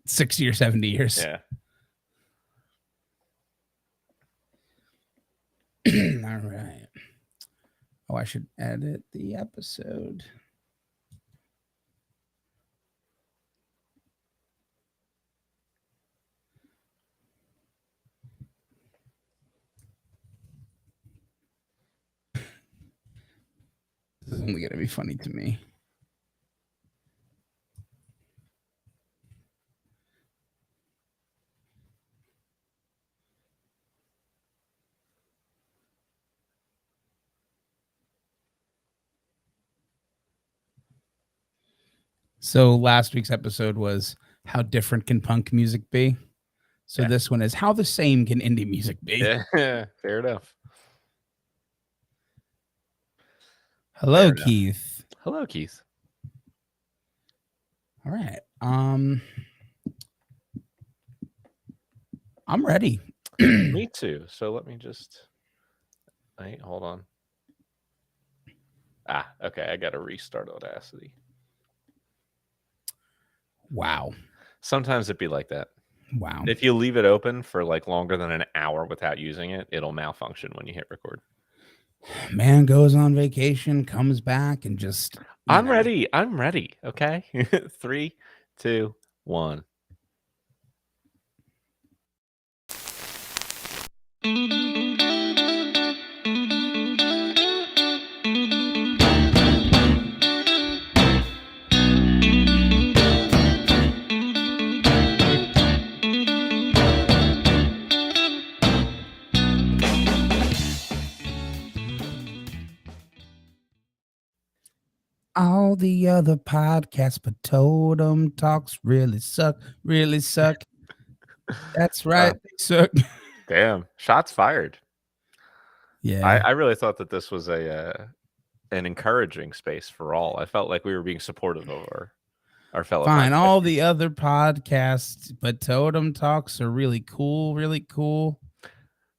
60 or 70 years. Yeah. All right. Oh, I should edit the episode. This is only going to be funny to me. So last week's episode was how different can punk music be? So Yeah. this one is how the same can indie music be? Yeah. Fair enough. Hello, Fair enough. Keith. Hello, Keith. All right. I'm ready. Me too. So let me just. Wait, hold on. Okay. I got to restart Audacity. Wow. Sometimes it'd be like that. Wow. If you leave it open for like longer than an hour without using it, it'll malfunction when you hit record. Man goes on vacation, comes back, and just. I'm ready. I'm ready. Okay. 3, 2, 1. All the other podcasts, but Totem Talks really suck. Really suck. That's right. They suck. Damn. Shots fired. Yeah. I really thought that this was an encouraging space for all. I felt like we were being supportive of our fellow Fine. All podcasters. the other podcasts, but Totem Talks are really cool. Really cool.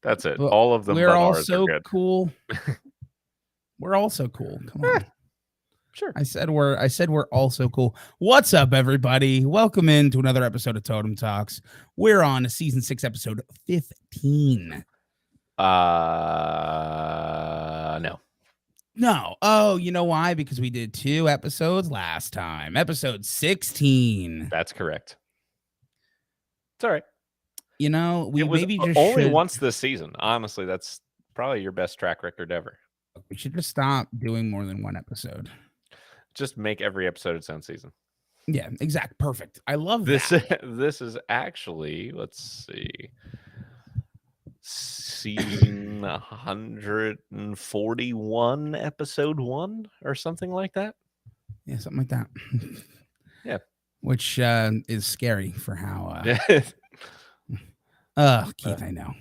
That's it. But All of them we're but ours are also good. cool. We're also cool. Come on. Sure. I said we're also cool. What's up, everybody? Welcome into another episode of Totem Talks. We're on season 6, episode 15. No. No. Oh, you know why? Because we did 2 episodes last time. Episode 16. That's correct. It's all right. You know, we It was maybe just only should. once this season. Honestly, that's probably your best track record ever. We should just stop doing more than one episode. Just make every episode its own season. Yeah, exact. Perfect. I love This that. this is actually, let's see, season 141, episode 1 or something like that. Yeah, something like that. Yeah. Which is scary for how Keith, I know.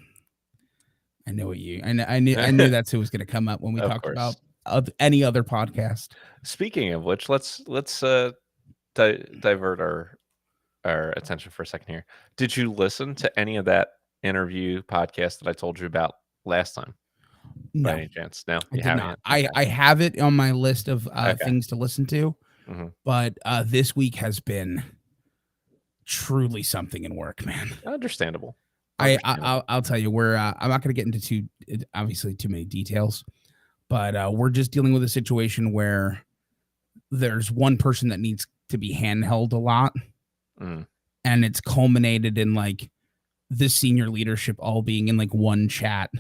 I know what you. I knew that's who was going to come up when we Of talked course. about any other podcast. Speaking of which, let's divert our attention for a second here. Did you listen to any of that interview podcast that I told you about last time? No, By any chance? No, I you did haven't not. yet? Okay. I have it on my list of Okay. things to listen to, but this week has been truly something in work, man. Understandable. I'll tell you, we're I'm not going to get into too many details, but we're just dealing with a situation where there's one person that needs to be handheld a lot, and it's culminated in like the senior leadership all being in like one chat,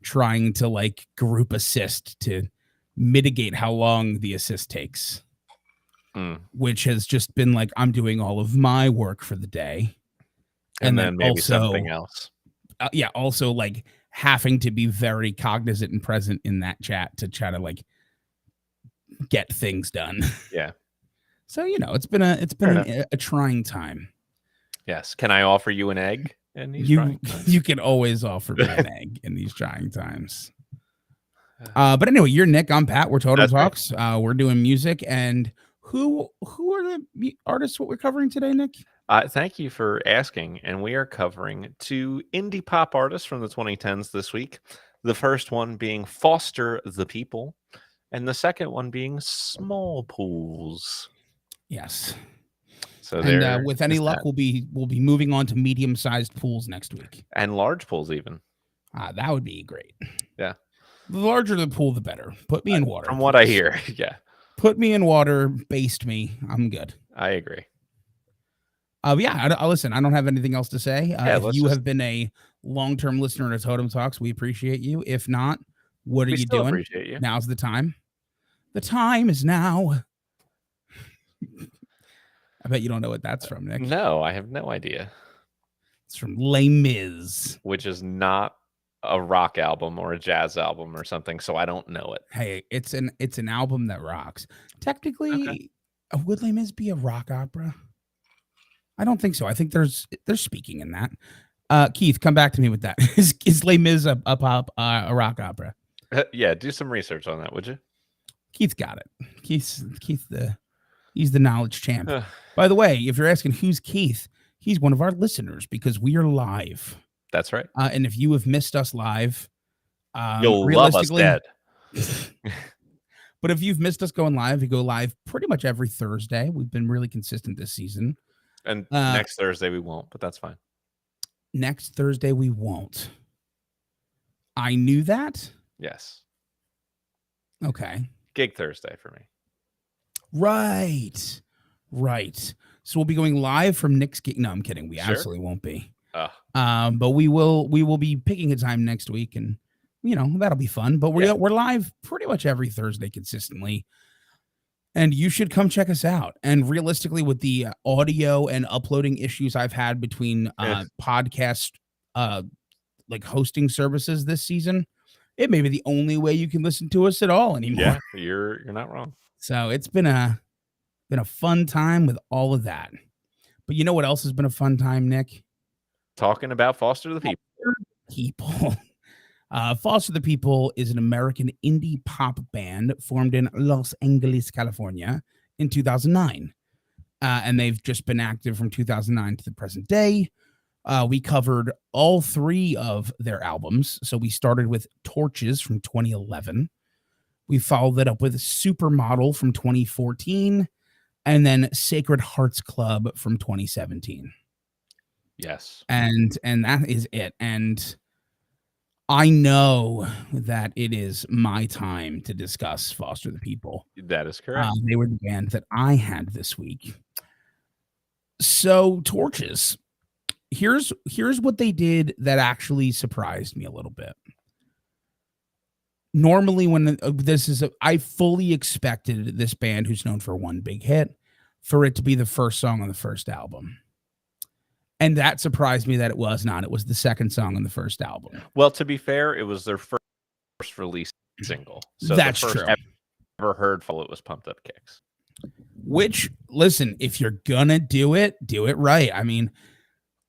trying to like group assist to mitigate how long the assist takes, which has just been like, I'm doing all of my work for the day. And then maybe also, something else. Also like having to be very cognizant and present in that chat to try to like get things done. Yeah. So, you know, it's been a trying time. Yes. Can I offer you an egg in these trying times? You can always offer me an egg in these trying times. But anyway, you're Nick. I'm Pat. We're Totem Talks. Right. We're doing music. And who are the artists what we're covering today, Nick? Thank you for asking. And we are covering 2 indie pop artists from the 2010s this week. The first one being Foster the People, and the second one being Small Pools. Yes. So And there with any is luck, that. we'll be moving on to medium-sized pools next week. And large pools even. That would be great. Yeah. The larger the pool, the better. Put me in water, From what I please. hear. Yeah. Put me in water, baste me. I'm good. I agree. Yeah, listen, I don't have anything else to say. Yeah, If let's you just have been a long-term listener to Totem Talks, we appreciate you. If not, what are we you still doing? appreciate you. Now's the time. The time is now. I bet you don't know what that's from, Nick. No, I have no idea. It's from Les Mis. Which is not a rock album or a jazz album or something, so I don't know it. Hey, it's an album that rocks. Okay. Technically, would Les Mis be a rock opera? I don't think so. I think there's speaking in that. Keith, come back to me with that. Is Les Mis a rock opera? Yeah, do some research on that, would you? Keith's got it. He's the knowledge champ. By the way, if you're asking who's Keith, he's one of our listeners because we are live. That's right. And if you have missed us live, You'll love us dead. But if you've missed us going live, we go live pretty much every Thursday. We've been really consistent this season. And next Thursday we won't, but that's fine. Next Thursday we won't. I knew that. Yes. Okay. Gig Thursday for me. Right. So we'll be going live from Nick's gig. No, I'm kidding. We Sure. absolutely won't be. Oh. But we will be picking a time next week, and that'll be fun. But we're live pretty much every Thursday consistently. And you should come check us out. And realistically, with the audio and uploading issues I've had between podcast like hosting services this season, it may be the only way you can listen to us at all anymore. Yeah, you're not wrong. So it's been a fun time with all of that. But you know what else has been a fun time, Nick? Talking about Foster the People. Foster the People is an American indie pop band formed in Los Angeles, California in 2009. And they've just been active from 2009 to the present day. We covered all 3 of their albums. So we started with Torches from 2011. We followed it up with Supermodel from 2014. And then Sacred Hearts Club from 2017. Yes. And that is it. And I know that it is my time to discuss Foster the People. That is correct. They were the band that I had this week. So Torches, here's what they did that actually surprised me a little bit. Normally when I fully expected this band, who's known for one big hit, for it to be the first song on the first album. And that surprised me that it was not. It was the second song on the first album. Well, to be fair, it was their first release single. So that's the first true. Ever heard for it was Pumped Up Kicks. Which, listen, if you're gonna do it right. I mean,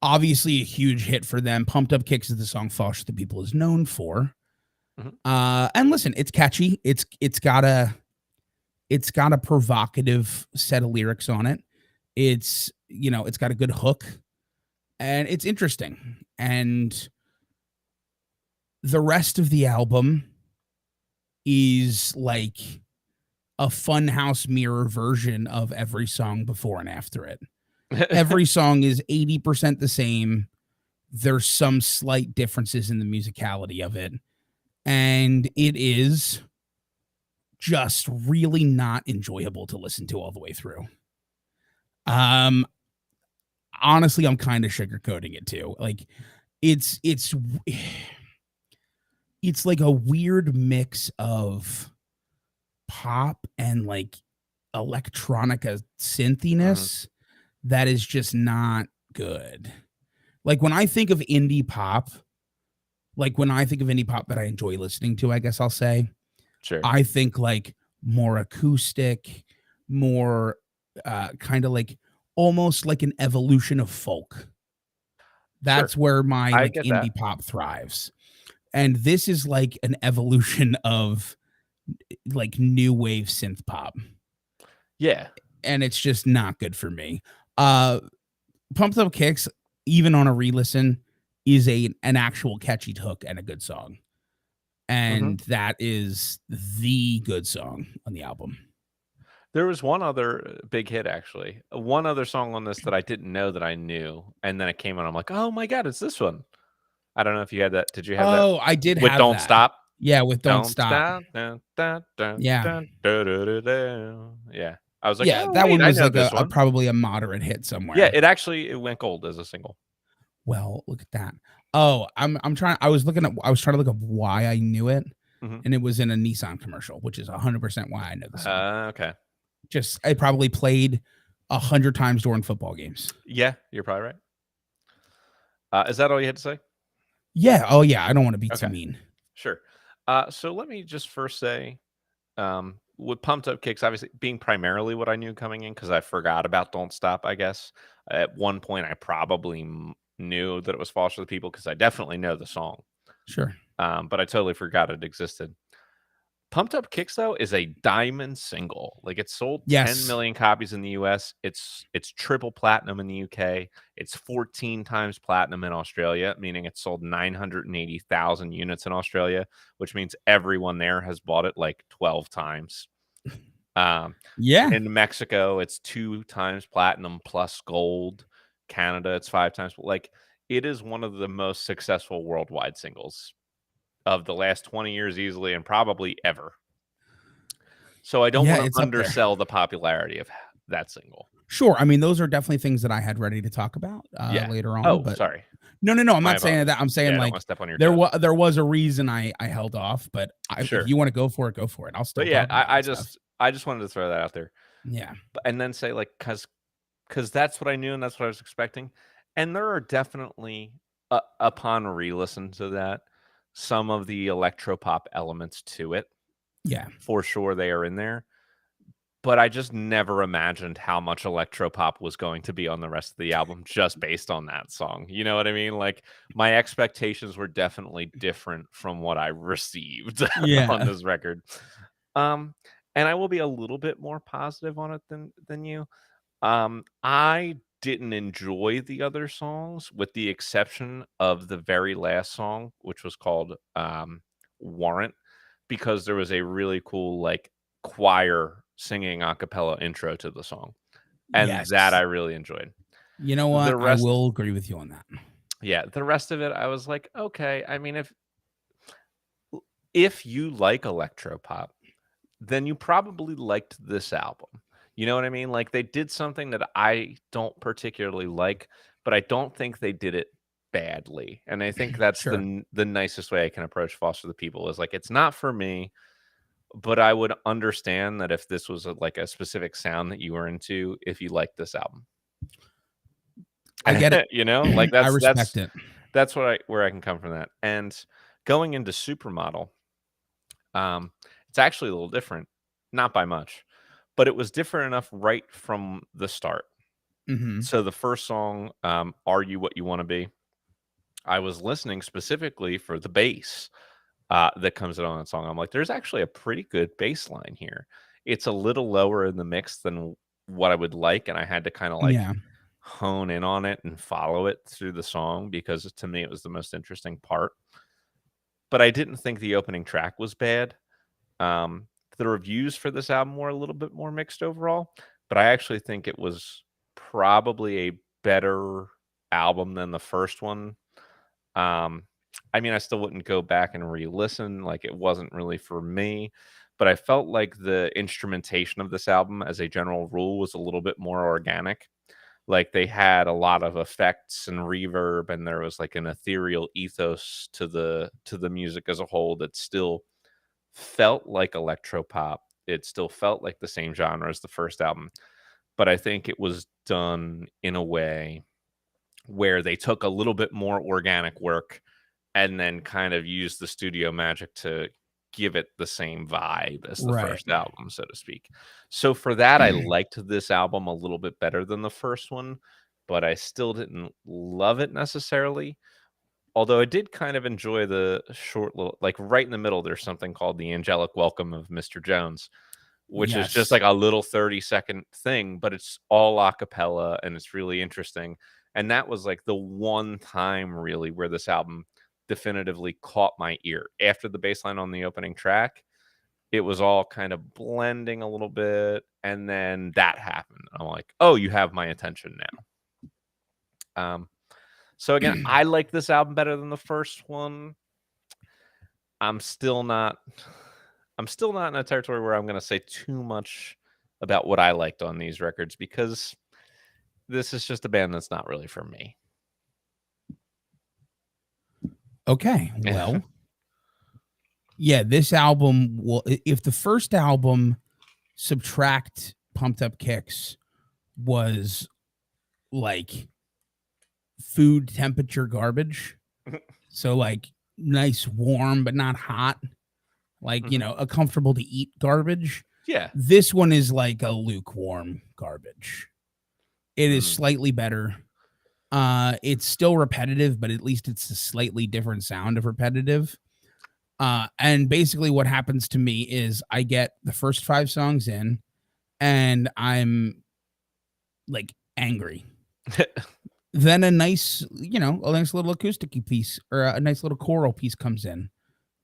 obviously a huge hit for them. Pumped Up Kicks is the song Foster the People is known for. Mm-hmm. And listen, it's catchy. It's got a provocative set of lyrics on it. It's got a good hook. And it's interesting. And the rest of the album is like a Funhouse mirror version of every song before and after it. Every song is 80% the same. There's some slight differences in the musicality of it. And it is just really not enjoyable to listen to all the way through. Honestly, I'm kind of sugarcoating it too. Like it's like a weird mix of pop and like electronica synthiness that is just not good. Like when I think of indie pop, that I enjoy listening to, I guess I'll say, sure, I think like more acoustic, more kind of like almost like an evolution of folk. That's where my like indie pop thrives. And this is like an evolution of like new wave synth pop. Yeah. And it's just not good for me. Pumped Up Kicks, even on a re-listen, is an actual catchy hook and a good song. And that is the good song on the album. There was one other big hit, actually. One other song on this that I didn't know that I knew, and then it came on, I'm like, "Oh my god, it's this one." I don't know if you had that. Did you have that? Oh, I did With have "Don't that. Stop"? Yeah, with Don't Don't Stop. stop. Dun, dun, dun, Yeah. dun, du-du-du-du. Yeah. I was like, Yeah, "Oh, that wait, one I was know like this a one." probably a moderate hit Yeah, somewhere. it went gold as a single. Well, look at that. Oh, I'm trying I was trying to look up why I knew it, Mhm. and it was in a Nissan commercial, which is 100% why I know the song. Okay. Just I probably played 100 times during football games. Yeah, you're probably right. Is that all you had to say? Yeah, oh yeah, I don't wanna be too Okay, mean. sure. So let me just first say, with Pumped Up Kicks, obviously being primarily what I knew coming in because I forgot about Don't Stop, I guess. At one point, I probably knew that it was Foster the People because I definitely know the song, Sure. but I totally forgot it existed. Pumped Up Kicks, though, is a diamond single. Like, it sold 10 Yes. million copies in the US. It's triple platinum in the UK. It's 14 times platinum in Australia, meaning it sold 980,000 units in Australia, which means everyone there has bought it like 12 times. Um, Yeah. in Mexico, it's 2 times platinum plus gold. Canada, it's 5 times. Like, it is one of the most successful worldwide singles of the last 20 years easily and probably ever. So I don't Yeah, wanna it's up there. undersell the popularity of that single. Sure, I mean, those are definitely things that I had ready to talk about, Yeah. later on, Oh, but sorry. no, I'm My not saying apologies. that, I'm Yeah, saying, I don't like, wanna step on your toes. there was a reason I held off, but I if Sure. you wanna go for it. I'll But still yeah, talk about it and stuff. I just wanted to throw that out there. Yeah. And then say, like, because that's what I knew and that's what I was expecting. And there are definitely, upon re-listen to that, some of the electropop elements to it. Yeah. For sure, they are in there. But I just never imagined how much electropop was going to be on the rest of the album just based on that song. You know what I mean? Like, my expectations were definitely different from what I received on Yeah. this record. Um, and I will be a little bit more positive on it than you. I didn't enjoy the other songs with the exception of the very last song, which was called Warrant, because there was a really cool like choir singing a cappella intro to the song. And that Yes. I really enjoyed. You know what? The I rest will agree with you on that. yeah, the rest of it I was like, okay. I mean, if you like electropop, then you probably liked this album. You know what I mean? Like, they did something that I don't particularly like, but I don't think they did it badly, and I think that's Sure. the nicest way I can approach Foster the People is, like, it's not for me, but I would understand that if this was like, a specific sound that you were into, if you liked this album. I get it. You know? Like, I respect it. that's what I where I can come from that, and going into Supermodel, um, it's actually a little different, not by much, but it was different enough right from the start. Mhm. So the first song, "Are You What You Wanna Be?" I was listening specifically for the bass, that comes in on that song. I'm like, "There's actually a pretty good bass line here." It's a little lower in the mix than what I would like, and I had to kinda, like, Yeah. hone in on it and follow it through the song because to me, it was the most interesting part. But I didn't think the opening track was bad. Um, the reviews for this album were a little bit more mixed overall, but I actually think it was probably a better album than the first one. Um, I mean, I still wouldn't go back and re-listen, like it wasn't really for me, but I felt like the instrumentation of this album as a general rule was a little bit more organic. Like they had a lot of effects and reverb and there was like an ethereal ethos to the music as a whole that still felt like electropop. It still felt like the same genre as the first album, but I think it was done in a way where they took a little bit more organic work and then kind of used the studio magic to give it the same vibe as the Right. first album, so to speak. So for that, I liked this album a little bit better than the first one, but I still didn't love it necessarily. Although I did kind of enjoy the short little like, right in the middle, there's something called The Angelic Welcome of Mr. Jones, which is just Yes. like a little 30-second thing, but it's all a cappella and it's really interesting. And that was like the one time really where this album definitively caught my ear. After the bass line on the opening track, it was all kind of blending a little bit, and then that happened. I'm like, "Oh, you have my attention now." So again, I like this album better than the first one. I'm still not I'm still not in a territory where I'm gonna say too much about what I liked on these records because this is just a band that's not really for me. Okay, well, yeah, this album will if the first album subtract Pumped Up Kicks was like food temperature garbage. So like nice warm but not hot, like Mhm. a comfortable to eat garbage. Yeah. This one is like a lukewarm garbage. It is Mm. slightly better. It's still repetitive, but at least it's a slightly different sound of repetitive. And basically what happens to me is I get the first 5 songs in and I'm like angry. Then a nice, a nice little acoustic piece or a nice little choral piece comes in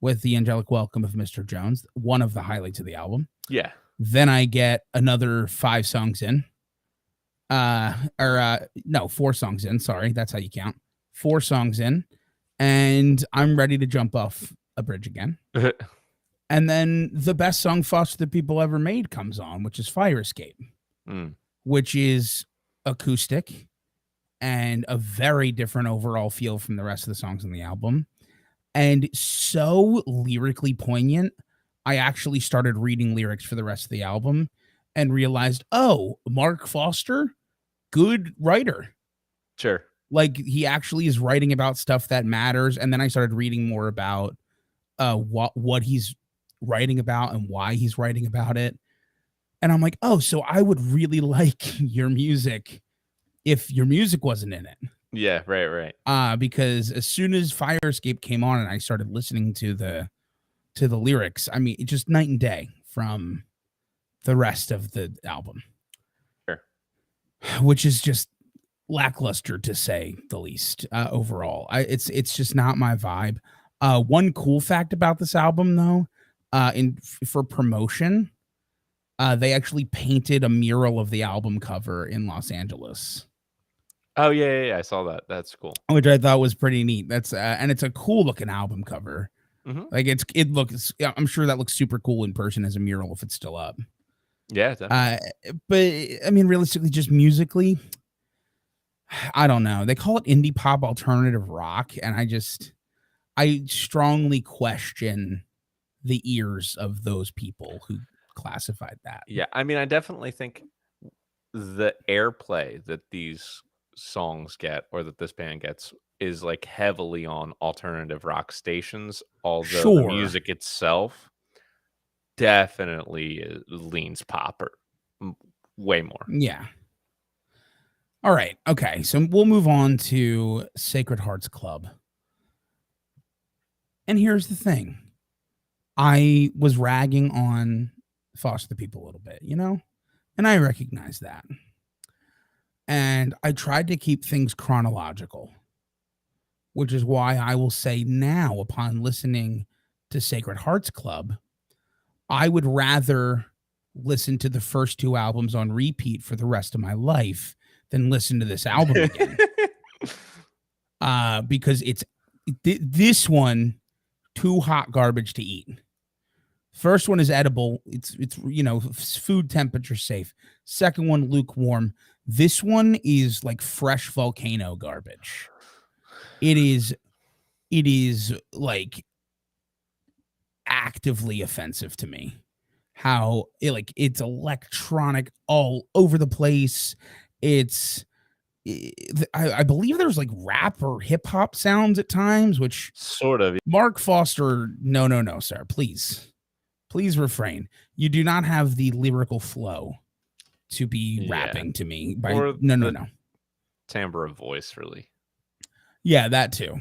with the angelic welcome of Mr. Jones, one of the highlights of the album. Yeah. Then I get another 5 songs in. No, 4 songs in. Sorry, that's how you count. 4 songs in, and I'm ready to jump off a bridge again. And then the best song Foster the People ever made comes on, which is Fire Escape, Mm. which is acoustic and a very different overall feel from the rest of the songs on the album. And so lyrically poignant, I actually started reading lyrics for the rest of the album and realized, oh, Mark Foster, good writer. Sure. Like he actually is writing about stuff that matters. And then I started reading more about what he's writing about and why he's writing about it. And I'm like, oh, so I would really like your music if your music wasn't in it. Yeah, right. Because as soon as Fire Escape came on and I started listening to the lyrics, I mean, it's just night and day from the rest of the album, Sure. which is just lackluster to say the least. Overall, it's just not my vibe. One cool fact about this album, though, for promotion, they actually painted a mural of the album cover in Los Angeles, Oh, yeah, I saw that. That's cool. which I thought was pretty neat. That's and it's a cool looking album cover. Mhm. Like it looks. Yeah, I'm sure that looks super cool in person as a mural if it's still up. Yeah, definitely. Uh, but I mean, realistically, just musically, I don't know. They call it indie pop alternative rock, and I strongly question the ears of those people who classified that. Yeah, I mean, I definitely think the airplay that these songs get or that this band gets is, like, heavily on alternative rock stations, although the Sure. music itself definitely leans pop or m way more. Yeah. All right. Okay. So we'll move on to Sacred Hearts Club. And here's the thing. I was ragging on Foster the People a little bit, and I recognize that. And I tried to keep things chronological, which is why I will say now, upon listening to Sacred Hearts Club, I would rather listen to the first 2 albums on repeat for the rest of my life than listen to this album again. Because it's this one too hot garbage to eat. First one is edible. It's food temperature safe. Second one lukewarm. This one is like fresh volcano garbage. It is like actively offensive to me. How it's electronic all over the place. It's I believe there's like rap or hip hop sounds at times, which Sort of. Mark Foster, no, sir, please refrain. You do not have the lyrical flow to be Yeah. rapping to me by Or no, the no. timbre of voice, really. Yeah, that too.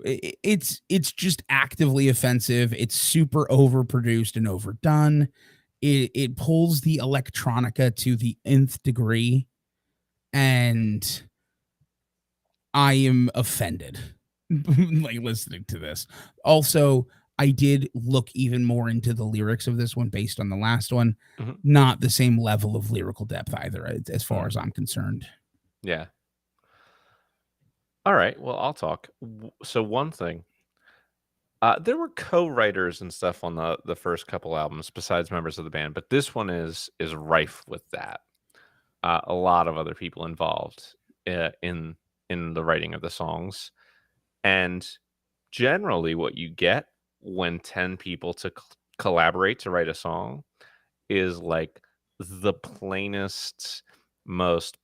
It's just actively offensive. It's super overproduced and overdone. It pulls the electronica to the nth degree, and I am offended like listening to this. Also, I did look even more into the lyrics of this one based on the last one. Mhm. Not the same level of lyrical depth either, as far Mm. as I'm concerned. Yeah. All right. Well, I'll talk. So one thing, there were co-writers and stuff on the first couple albums besides members of the band, but this one is rife with that. A lot of other people involved in the writing of the songs, and generally, what you get when 10 people collaborate to write a song is like the plainest, most,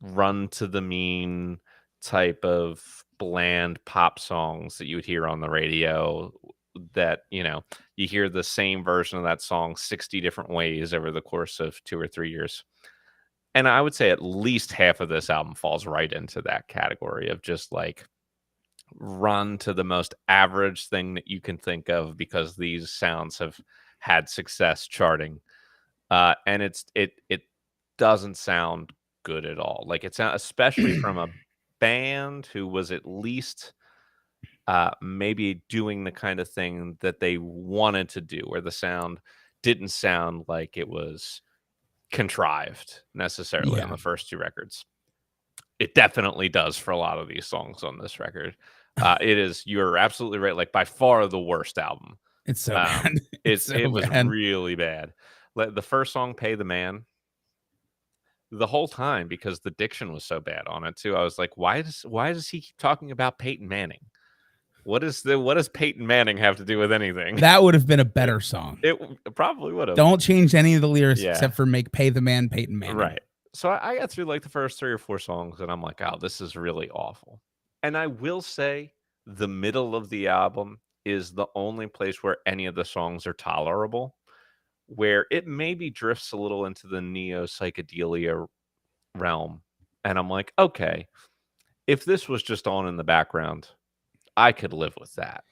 run to the mean type of bland pop songs that you would hear on the radio that, you hear the same version of that song 60 different ways over the course of 2 or 3 years. And I would say at least half of this album falls right into that category of just like run to the most average thing that you can think of because these sounds have had success charting. And it doesn't sound good at all. Like it's especially from a band who was at least maybe doing the kind of thing that they wanted to do, where the sound didn't sound like it was contrived necessarily on Yeah, the first two records. It definitely does for a lot of these songs on this record. It is, you're absolutely right, like by far the worst album. it's so bad. It's so It was bad. really bad. The first song, "Pay the Man," the whole time, because the diction was so bad on it too, I was like, why does he keep talking about Peyton Manning? What does Peyton Manning have to do with anything? That would have been a better song. It probably would have. Don't change any of the lyrics Yeah. except for make "Pay the Man" Peyton Manning. Right. So I got through like the first 3 or 4 songs and I'm like, "Oh, this is really awful." And I will say the middle of the album is the only place where any of the songs are tolerable, where it maybe drifts a little into the neo psychedelia realm. And I'm like, "Okay, if this was just on in the background, I could live with that."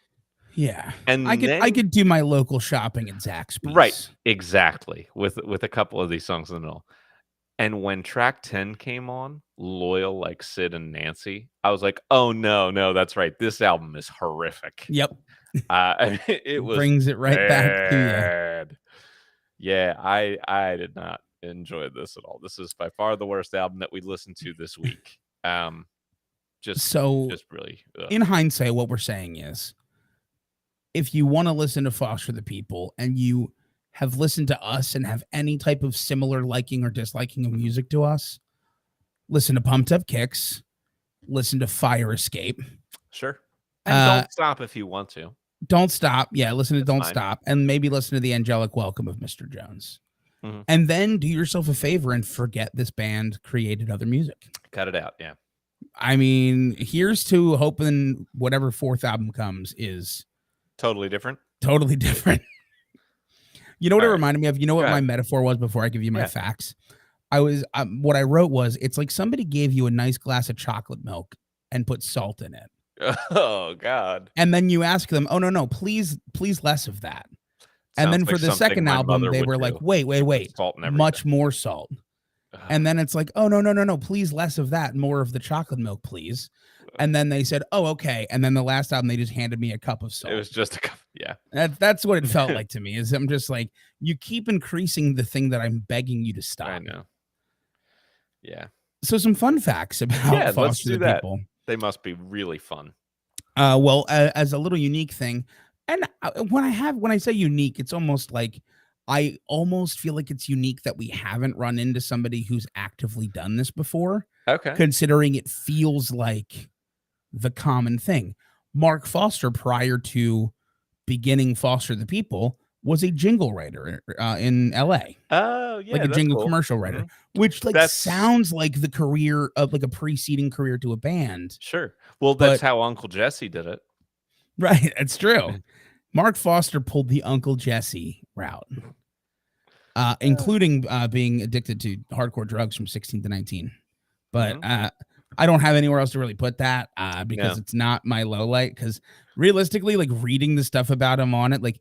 Yeah, I And could I then could do my local shopping at right, Zaxby's. exactly, with a couple of these songs in the middle. And when track 10 came on, Loyal Like Sid and Nancy, I was like, "Oh, no, no, that's right. This album is horrific." Yep, It was brings it right back to you. bad. Yeah, I did not enjoy this at all. This is by far the worst album that we listened to this week. Just So, just really, ugh. in hindsight, what we're saying is, if you want to listen to Foster the People and you have listened to us and have any type of similar liking or disliking of Mhm. music to us, listen to Pumped Up Kicks, listen to Fire Escape. Sure. And Uh, don't stop if you want to. Don't Stop. Yeah, listen to It's Don't fine. Stop, and maybe listen to The Angelic Welcome of Mr. Jones. Mhm. And then do yourself a favor and forget this band created other music. Cut it out, yeah. I mean, here's to hoping whatever fourth album comes is Totally different? totally different. You know what it Alright. reminded me of? You know Go what my ahead. metaphor was before I give you my Yeah. facts? I was what I wrote was it's like somebody gave you a nice glass of chocolate milk and put salt in it. Oh, god. And then you ask them, "Oh no, please less of that." And Sounds then like for the something second my album, mother they would were like, do. "Wait, Put salt in everything. much more salt." And Ugh. then it's like, "Oh no, please less of that, more of the chocolate milk, please." And then they said, "Oh, okay." And then the last album, they just handed me a cup of It salt. was just a cup, yeah. That's what it felt like to me. Is I'm just like, you keep increasing the thing that I'm begging you to I stop. know. Yeah. So some fun facts about Yeah, let's Foster do the that. People. They must be really fun. Well, as a little unique thing, and when I say unique, it's almost like I almost feel like it's unique that we haven't run into somebody who's actively done this before, Okay. considering it feels like the common thing. Mark Foster, prior to beginning Foster the People, was a jingle writer in LA, Oh, like yeah, a that's jingle cool. commercial writer, Mhm. which like That's sounds like the career of like a preceding career to a band. sure. Well, that's But how Uncle Jesse did it. right, it's true. Mark Foster pulled the Uncle Jesse route, including being addicted to hardcore drugs from 16 to 19. But Mhm. I don't have anywhere else to really put that because Yeah. it's not my low light. Because realistically, like reading the stuff about him on it, like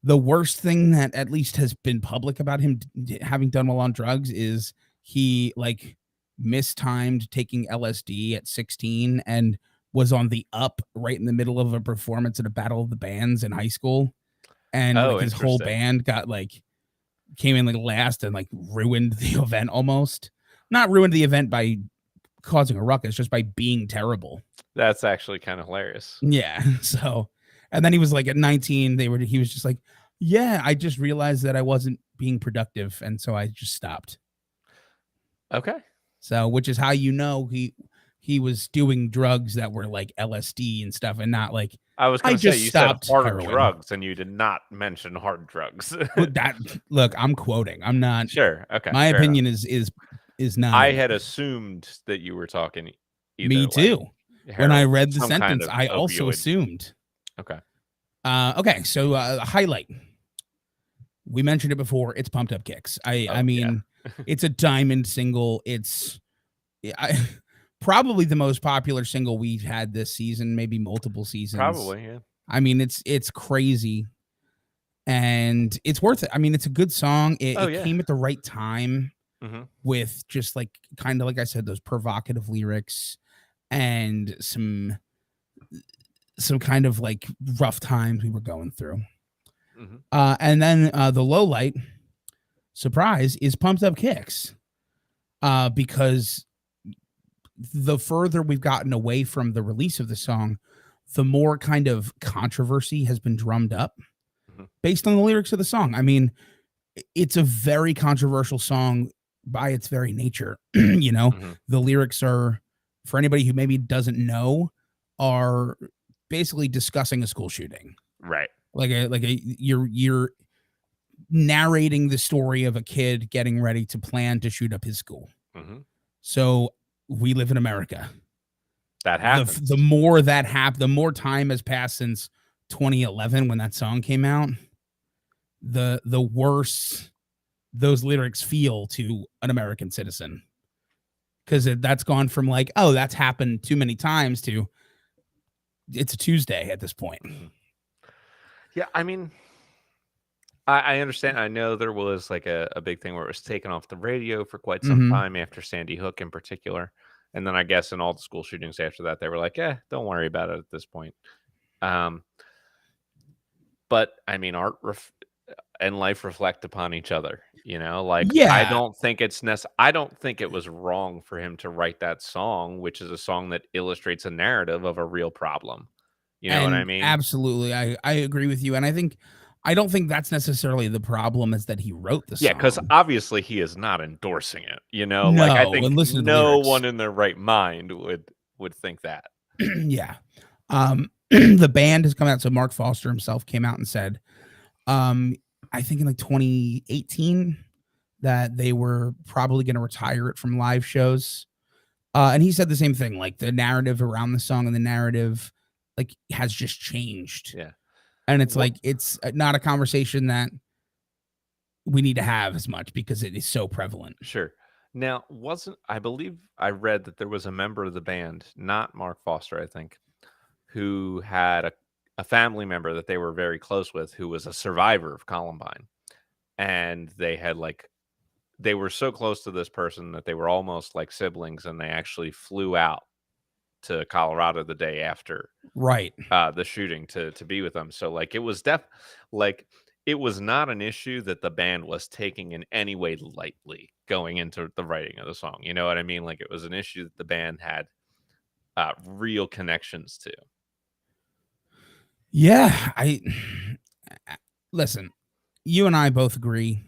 the worst thing that at least has been public about him having done well on drugs is he like mistimed taking LSD at 16 and was on the up right in the middle of a performance at a battle of the bands in high school, and like Oh, his whole interesting. band got like came in like last and like ruined the event almost. Not ruined the event by causing a ruckus, just by being terrible. That's actually kind of hilarious. Yeah. So, and then he was like at 19, he was just like, yeah, I just realized that I wasn't being productive. And so I just stopped. Okay. So, which is how you know he was doing drugs that were like LSD and stuff and not like I was I gonna say, just you said stopped hard heroin. drugs, and you did not mention hard drugs. But that look, I'm quoting. I'm not Sure, okay, my fair enough. opinion is not I in it. had assumed that you were talking Me either, like, too. When I heroin, read the some kind sentence, of I also opioid. assumed. Okay. Okay, so highlight. We mentioned it before. It's Pumped Up Kicks. I Oh, yeah. mean, it's a diamond single. It's I, probably the most popular single we've had this season, maybe multiple seasons. Probably, yeah. I mean, it's crazy and it's worth it. I mean, it's a good song. It, Oh, it yeah. came at the right time Mhm. with just like kind of like I said, those provocative lyrics and some kind of like rough times we were going through. Mhm. And then the low light surprise is Pumped Up Kicks, because the further we've gotten away from the release of the song, the more kind of controversy has been drummed up Mhm. based on the lyrics of the song. I mean, it's a very controversial song by its very nature. You know, Mhm. the lyrics are, for anybody who maybe doesn't know, are basically discussing a school shooting. Right. You're narrating the story of a kid getting ready to plan to shoot up his school. Mhm. So we live in America. That The happens. more that happened, the more time has passed since 2011 when that song came out. The worse those lyrics feel to an American citizen, because that's gone from like, oh, that's happened too many times to it's a Tuesday at this point. Mhm. Yeah, I mean, I understand. I know there was, like, a big thing where it was taken off the radio for quite some Mm-hmm. time after Sandy Hook in particular, and then I guess in all the school shootings after that, they were like, "Eh, don't worry about it at this point." Um, but, I mean, art and life reflect upon each other, you know? Like, Yeah, I don't think it was wrong for him to write that song, which is a song that illustrates a narrative of a real problem. You know what I and mean? absolutely, I agree with you, and I don't think that's necessarily the problem. Is that he wrote the Yeah, because song? obviously he is not endorsing it, you know? Like, I No, think and listen to the no lyrics. one in their right mind would think that. Yeah. The band has come out. So Mark Foster himself came out and said, um, I think in like 2018 that they were probably going to retire it from live shows. And he said the same thing. Like the narrative around the song and the narrative, like has just changed. Yeah. And it's What like it's not a conversation that we need to have as much because it is so prevalent. Sure. Now, wasn't I believe I read that there was a member of the band, not Mark Foster, I think, who had a family member that they were very close with who was a survivor of Columbine. And they had like they were so close to this person that they were almost like siblings, and they actually flew out to Colorado the day after Right. the shooting to be with them. So like like it was not an issue that the band was taking in any way lightly going into the writing of the song. You know what I mean? Like it was an issue that the band had real connections to. Yeah. I listen, you and I both agree,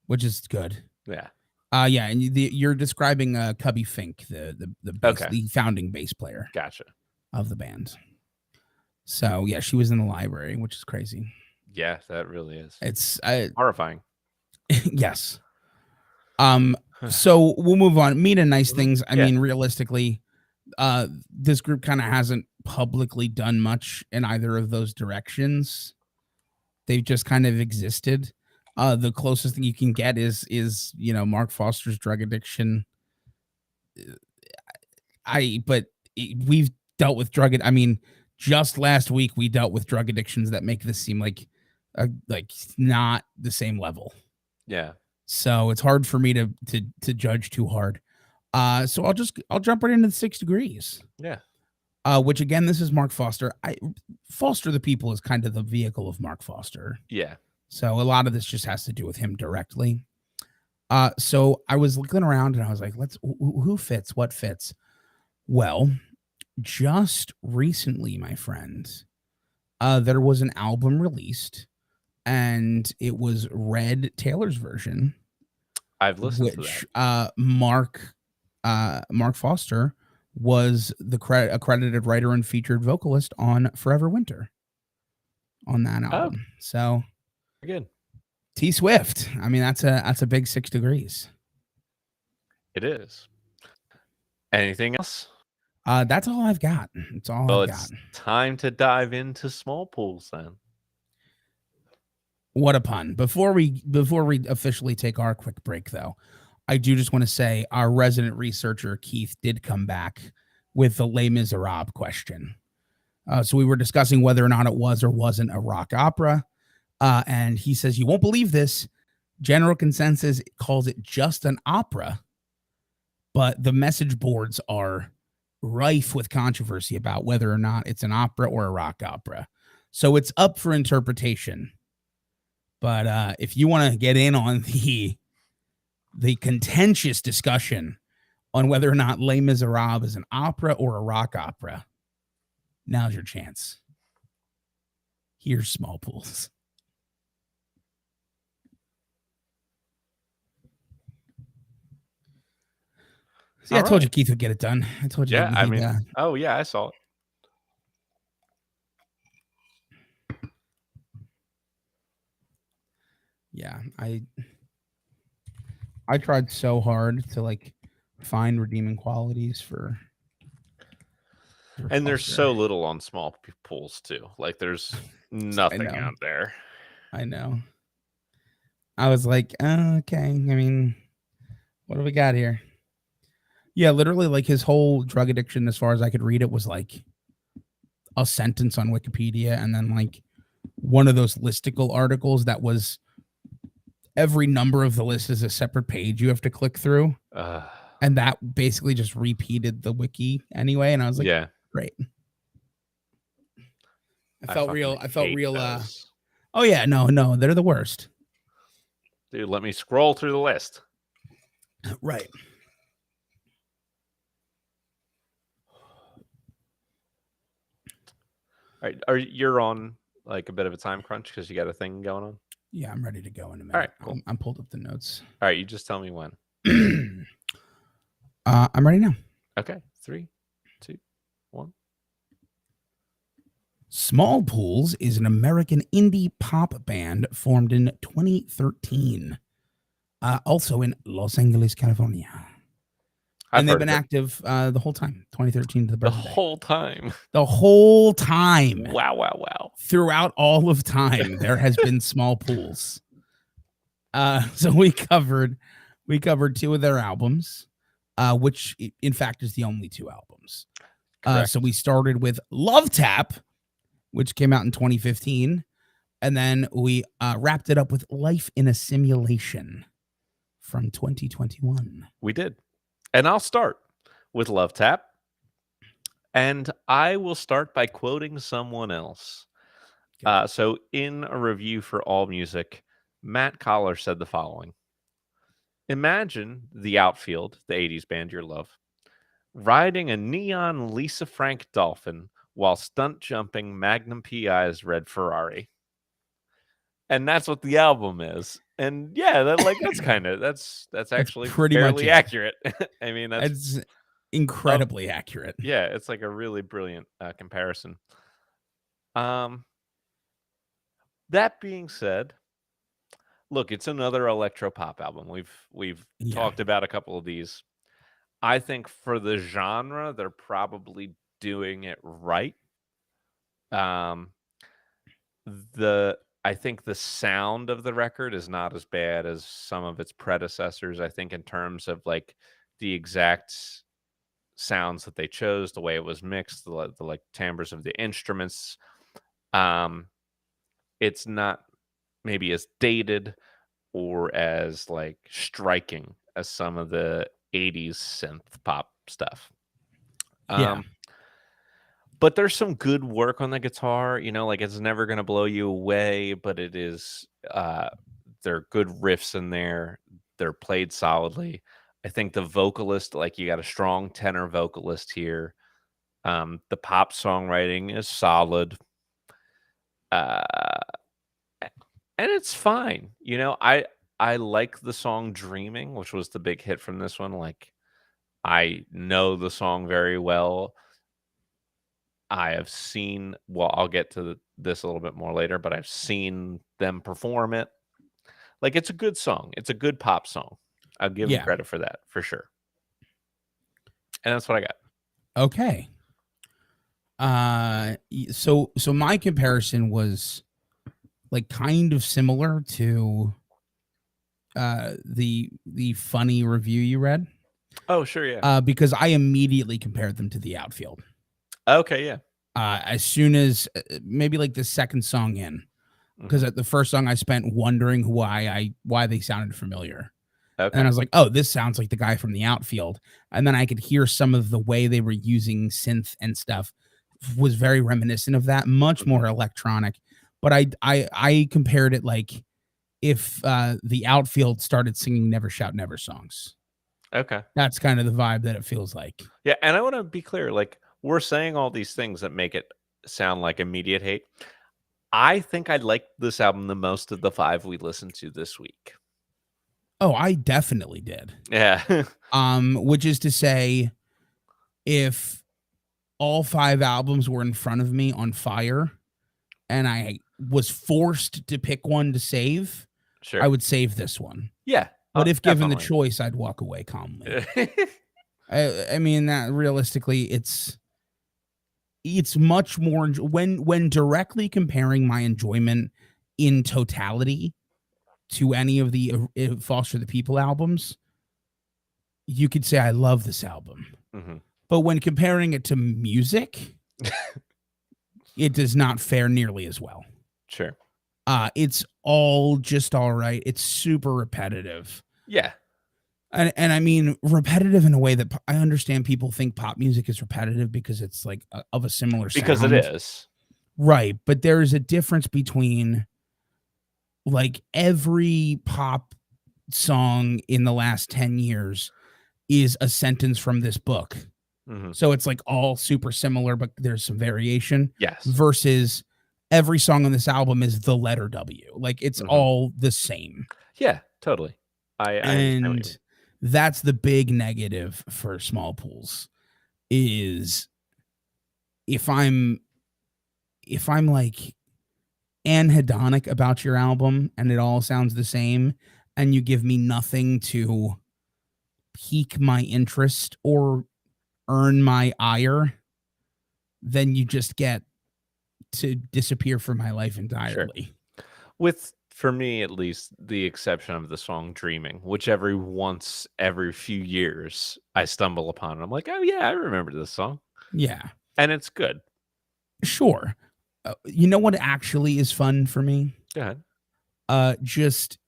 which is good. Yeah. Yeah, and you're describing Cubby Fink, Okay. the founding bass player Gotcha. of the band. So yeah, she was in the library, which is crazy. Yeah, that really is It's horrifying. yes. So we'll move on. Mean and nice Mhm. things. I Yeah. mean, realistically, this group kind of hasn't publicly done much in either of those directions. They've just kind of existed. The closest thing you can get is Mark Foster's drug addiction. But we've dealt with I mean, just last week we dealt with drug addictions that make this seem like not the same level. Yeah. So it's hard for me to judge too hard. So I'll jump right into the 6 degrees. Yeah. which again, this is Mark Foster. Foster the People is kind of the vehicle of Mark Foster. Yeah. So a lot of this just has to do with him directly. So I was looking around and I was like, who fits? What fits? Well, just recently, my friend, there was an album released and it was Red Taylor's version, I've listened to that. which Mark Foster was the accredited writer and featured vocalist on Forever Winter on that album. So Good. T Swift. I mean, that's a big 6 degrees. It is. Anything else? That's all I've got. It's all Well, I've it's got. time to dive into small pools then. What a pun. Before we officially take our quick break, though, I do just want to say our resident researcher Keith did come back with the Les Miserables question. So we were discussing whether or not it was or wasn't a rock opera, and he says you won't believe this. General consensus calls it just an opera, but the message boards are rife with controversy about whether or not it's an opera or a rock opera. So it's up for interpretation. But if you want to get in on the contentious discussion on whether or not Les Miserables is an opera or a rock opera, now's your chance. Here's Small Pools. See, I told you Keith would get it done. I told you. Yeah, I mean, oh yeah, I saw it. Yeah, I tried so hard to like find redeeming qualities for and there's so little on small pools too. Like there's nothing out there. I know. I was like, okay. I mean, what do we got here? Yeah, literally, like his whole drug addiction, as far as I could read it, was like a sentence on Wikipedia, and then like one of those listicle articles that was every number of the list is a separate page you have to click through. And that basically just repeated the wiki anyway. And I was like, yeah, great. I felt real. Oh yeah, no, they're the worst. Dude, let me scroll through the list. Right. All right. You're on like a bit of a time crunch because you got a thing going on? Yeah, I'm ready to go in a minute. All right, cool. I'm pulled up the notes. All right, you just tell me when. I'm ready now. Okay, 3, 2, 1. Small Pools is an American indie pop band formed in 2013, also in Los Angeles, California. And they've been active the whole time, 2013 to the present day. The whole time. Wow. Throughout all of time, there has been Small Pools. So we covered 2 of their albums, which in fact is the only 2 albums. So we started with Love Tap, which came out in 2015, and then we wrapped it up with Life in a Simulation from 2021. We did. And I'll start with Love Tap. And I will start by quoting someone else. So in a review for AllMusic, Matt Collar said the following. Imagine the outfield, the 80s band you love, riding a neon Lisa Frank Dolphin while stunt jumping Magnum PI's red Ferrari. And that's what the album is. And yeah, that's actually pretty fairly accurate. I mean, that's incredibly accurate. Yeah, it's like a really brilliant comparison. That being said, look, it's another electro pop album. We've talked about a couple of these. I think for the genre, they're probably doing it right. I think the sound of the record is not as bad as some of its predecessors. I think in terms of like the exact sounds that they chose, the way it was mixed, the like timbres of the instruments. It's not maybe as dated or as like striking as some of the 80s synth pop stuff. But there's some good work on the guitar, you know, like it's never gonna blow you away, but it is there are good riffs in there. They're played solidly. I think the vocalist, like you got a strong tenor vocalist here. The pop songwriting is solid. Uh and it's fine. You know, I like the song Dreaming, which was the big hit from this one. Like I know the song very well. I have seen well, I'll get to this a little bit more later, but I've seen them perform it. Like, it's a good song. It's a good pop song. I'll give them Yeah. credit for that, for sure. And that's what I got. Okay. So my comparison was like kind of similar to the funny review you read, Oh, sure, yeah. because I immediately compared them to the Outfield. Okay, yeah. As soon as maybe like the second song in, because Mhm. at the first song I spent wondering why they sounded familiar. And I Okay. was like, oh, this sounds like the guy from the Outfield. And then I could hear some of the way they were using synth and stuff was very reminiscent of that, much Mhm. more electronic. But I compared it like if the Outfield started singing Never Shout Never songs. Okay. That's kind of the vibe that it feels like. Yeah, and I wanna be clear, like, we're saying all these things that make it sound like immediate hate. I think I liked this album the most of the 5 we listened to this week. Oh, I definitely did. Yeah. Which is to say, if all 5 albums were in front of me on fire and I was forced to pick one to save, I Sure. would save this one. Yeah. But if given the Definitely. choice, I'd walk away calmly. I mean that realistically, it's much more when directly comparing my enjoyment in totality to any of the Foster the People albums, you could say I love this album. Mhm. But when comparing it to music, it does not fare nearly as well. Sure. It's all just all right. It's super repetitive. Yeah. And I mean repetitive in a way that I understand people think pop music is repetitive because it's like of a similar Because it sound. is. Right, but there is a difference between like every pop song in the last 10 years is a sentence from this book. Mhm. So it's like all super similar, but there's some variation Yes. versus every song on this album is the letter W. Like it's Mhm. all the same. Yeah, totally. I understand what you mean. And that's the big negative for small pools is if I'm if I'm like anhedonic about your album and it all sounds the same and you give me nothing to pique my interest or earn my ire, then you just get to disappear from my life Sure. entirely. With for me at least, the exception of the song "Dreaming," which every few years I stumble upon. I'm like, "Oh yeah, I remember this song," Yeah, and it's good. sure. You know what actually is fun for me? Go ahead. Just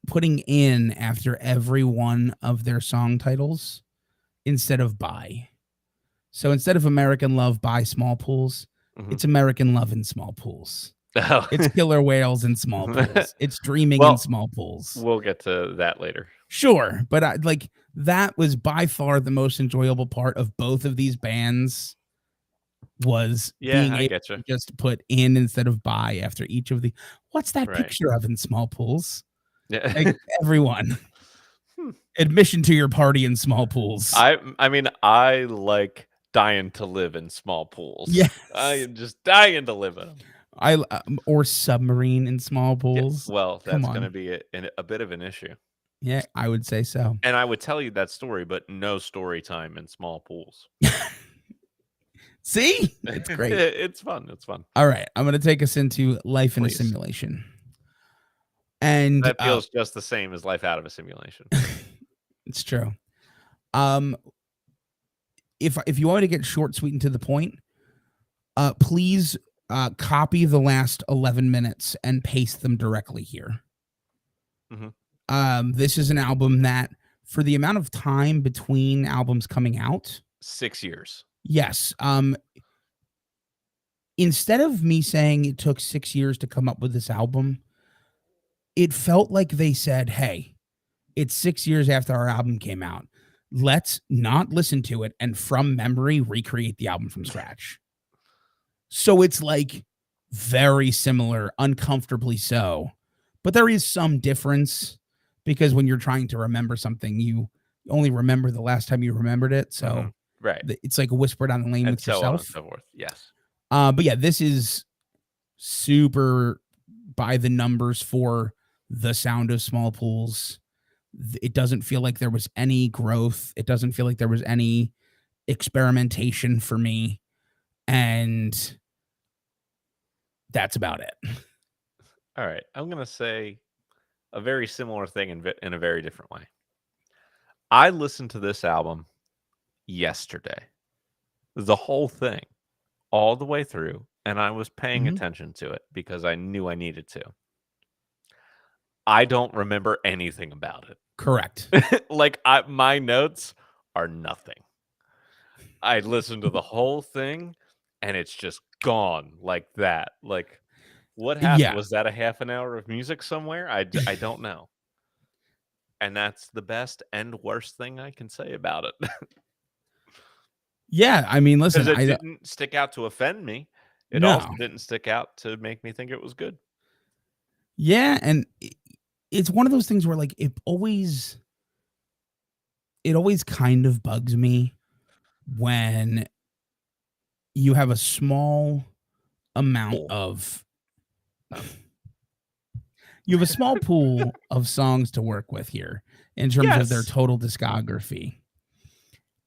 putting in after every one of their song titles instead of by. So instead of American Love by Small Pools, Mhm. it's American Love in Small Pools. Oh. It's Killer Whales in Small Pools. It's Dreaming in Well, Small Pools. we'll get to that later. Sure, but I like that was by far the most enjoyable part of both of these bands was Yeah, being I able get you. to just put in instead of by after each of the what's that Right. picture of in Small Pools? Like Yeah. everyone, Hmm. admission to your party in Small Pools. I mean, I like dying to live in small pools. I Yes. am just dying to live in them. Or submarine in Small Yeah, Pools. well, Come that's gonna on. be a bit of an issue. Yeah, I would say so. And I would tell you that story, but no story time in small pools. See? It's great. It's fun, it's fun. All right, I'm gonna take us into life in a Please. simulation. And That feels just the same as life out of a simulation. it's true. Um if you want to get short, sweet, and to the point, please copy the last 11 minutes and paste them directly here. Mhm. This is an album that, for the amount of time between albums coming out, 6 years. yes, instead of me saying it took 6 years to come up with this album, it felt like they said, "Hey, it's 6 years after our album came out. Let's not listen to it and from memory recreate the album from scratch." So it's like very similar, uncomfortably so. But there is some difference because when you're trying to remember something, you only remember the last time you remembered it. Hmm. So Right. it's like a whisper down the lane And with so on and yourself. so forth. Yes. But yeah, this is super by the numbers for the sound of small pools. It doesn't feel like there was any growth. It doesn't feel like there was any experimentation for me. And that's about it. All right. I'm going to say a very similar thing in a very different way. I listened to this album yesterday, the whole thing, all the way through, and I was paying Mhm. attention to it because I knew I needed to. I don't remember anything about Correct. it. My notes are nothing. I listened to the whole thing and it's just gone like that. Like, what happened? Yeah. Was that a half an hour of music somewhere? I don't know. And that's the best and worst thing I can say about it. Yeah, I mean, Because listen, it I don't didn't stick out to offend me. It also no. didn't stick out to make me think it was good. Yeah, and it's one of those things where, like, it always kind of bugs me when you have a small amount Cool. of you have a small pool of songs to work with here in terms of their Yes. total discography.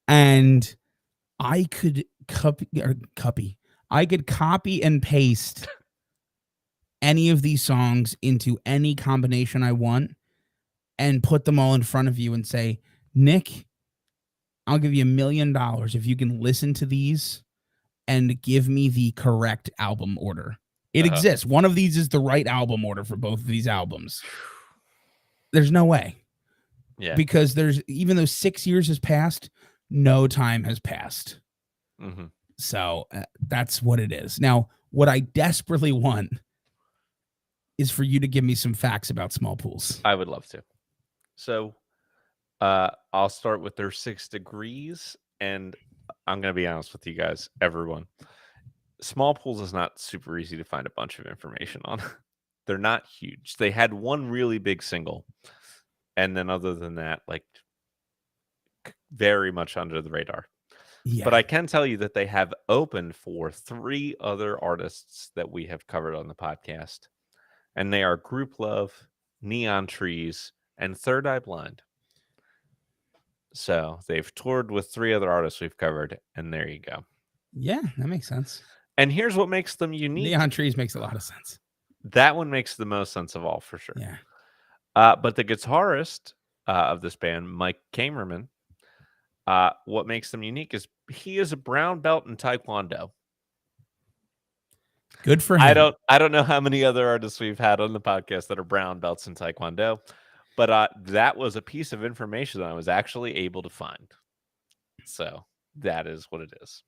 And I could I could copy and paste any of these songs into any combination I want and put them all in front of you and say, "Nick, I'll give you $1,000,000 if you can listen to these and give me the correct album order." It Uh-huh. exists. One of these is the right album order for both of these albums. There's no way Yeah. because there's even though 6 years has passed, no time has passed. Hmm. So that's what it is. Now, what I desperately want is for you to give me some facts about small pools. I would love to. So, I'll start with their 6 degrees, and I'm gonna be honest with you guys, everyone. Small pools is not super easy to find a bunch of information on. They're not huge. They had one really big single, and then other than that, like very much under the radar. But Yeah. I can tell you that they have opened for 3 other artists that we have covered on the podcast, and they are Group Love, Neon Trees, and Third Eye Blind. So they've toured with 3 other artists we've covered, and there you go. Yeah, that makes sense. And here's what makes them unique. Neon Trees makes a lot of sense. That one makes the most sense of all for sure. Yeah. But the guitarist of this band, Mike Kamerman, what makes them unique is he is a brown belt in Taekwondo. Good for I him. don't know how many other artists we've had on the podcast that are brown belts in Taekwondo, but that was a piece of information that I was actually able to find. So that is what it is.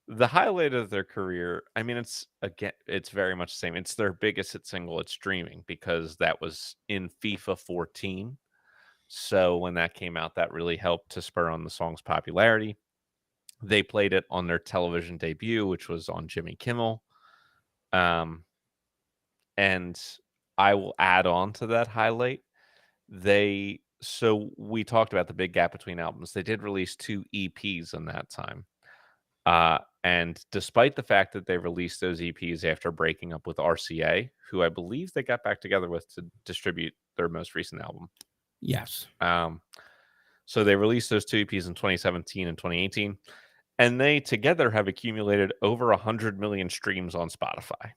The highlight of their career, I mean, it's very much the same. It's their biggest hit single, it's Dreaming, because that was in FIFA 14. So when that came out, that really helped to spur on the song's popularity. They played it on their television debut, which was on Jimmy Kimmel. Um, and I will add on to that highlight. So we talked about the big gap between albums. They did release 2 EPs in that time. And despite the fact that they released those EPs after breaking up with RCA, who I believe they got back together with to distribute their most recent album. Yes. So they released those 2 EPs in 2017 and 2018, and they together have accumulated over 100 million streams on Spotify.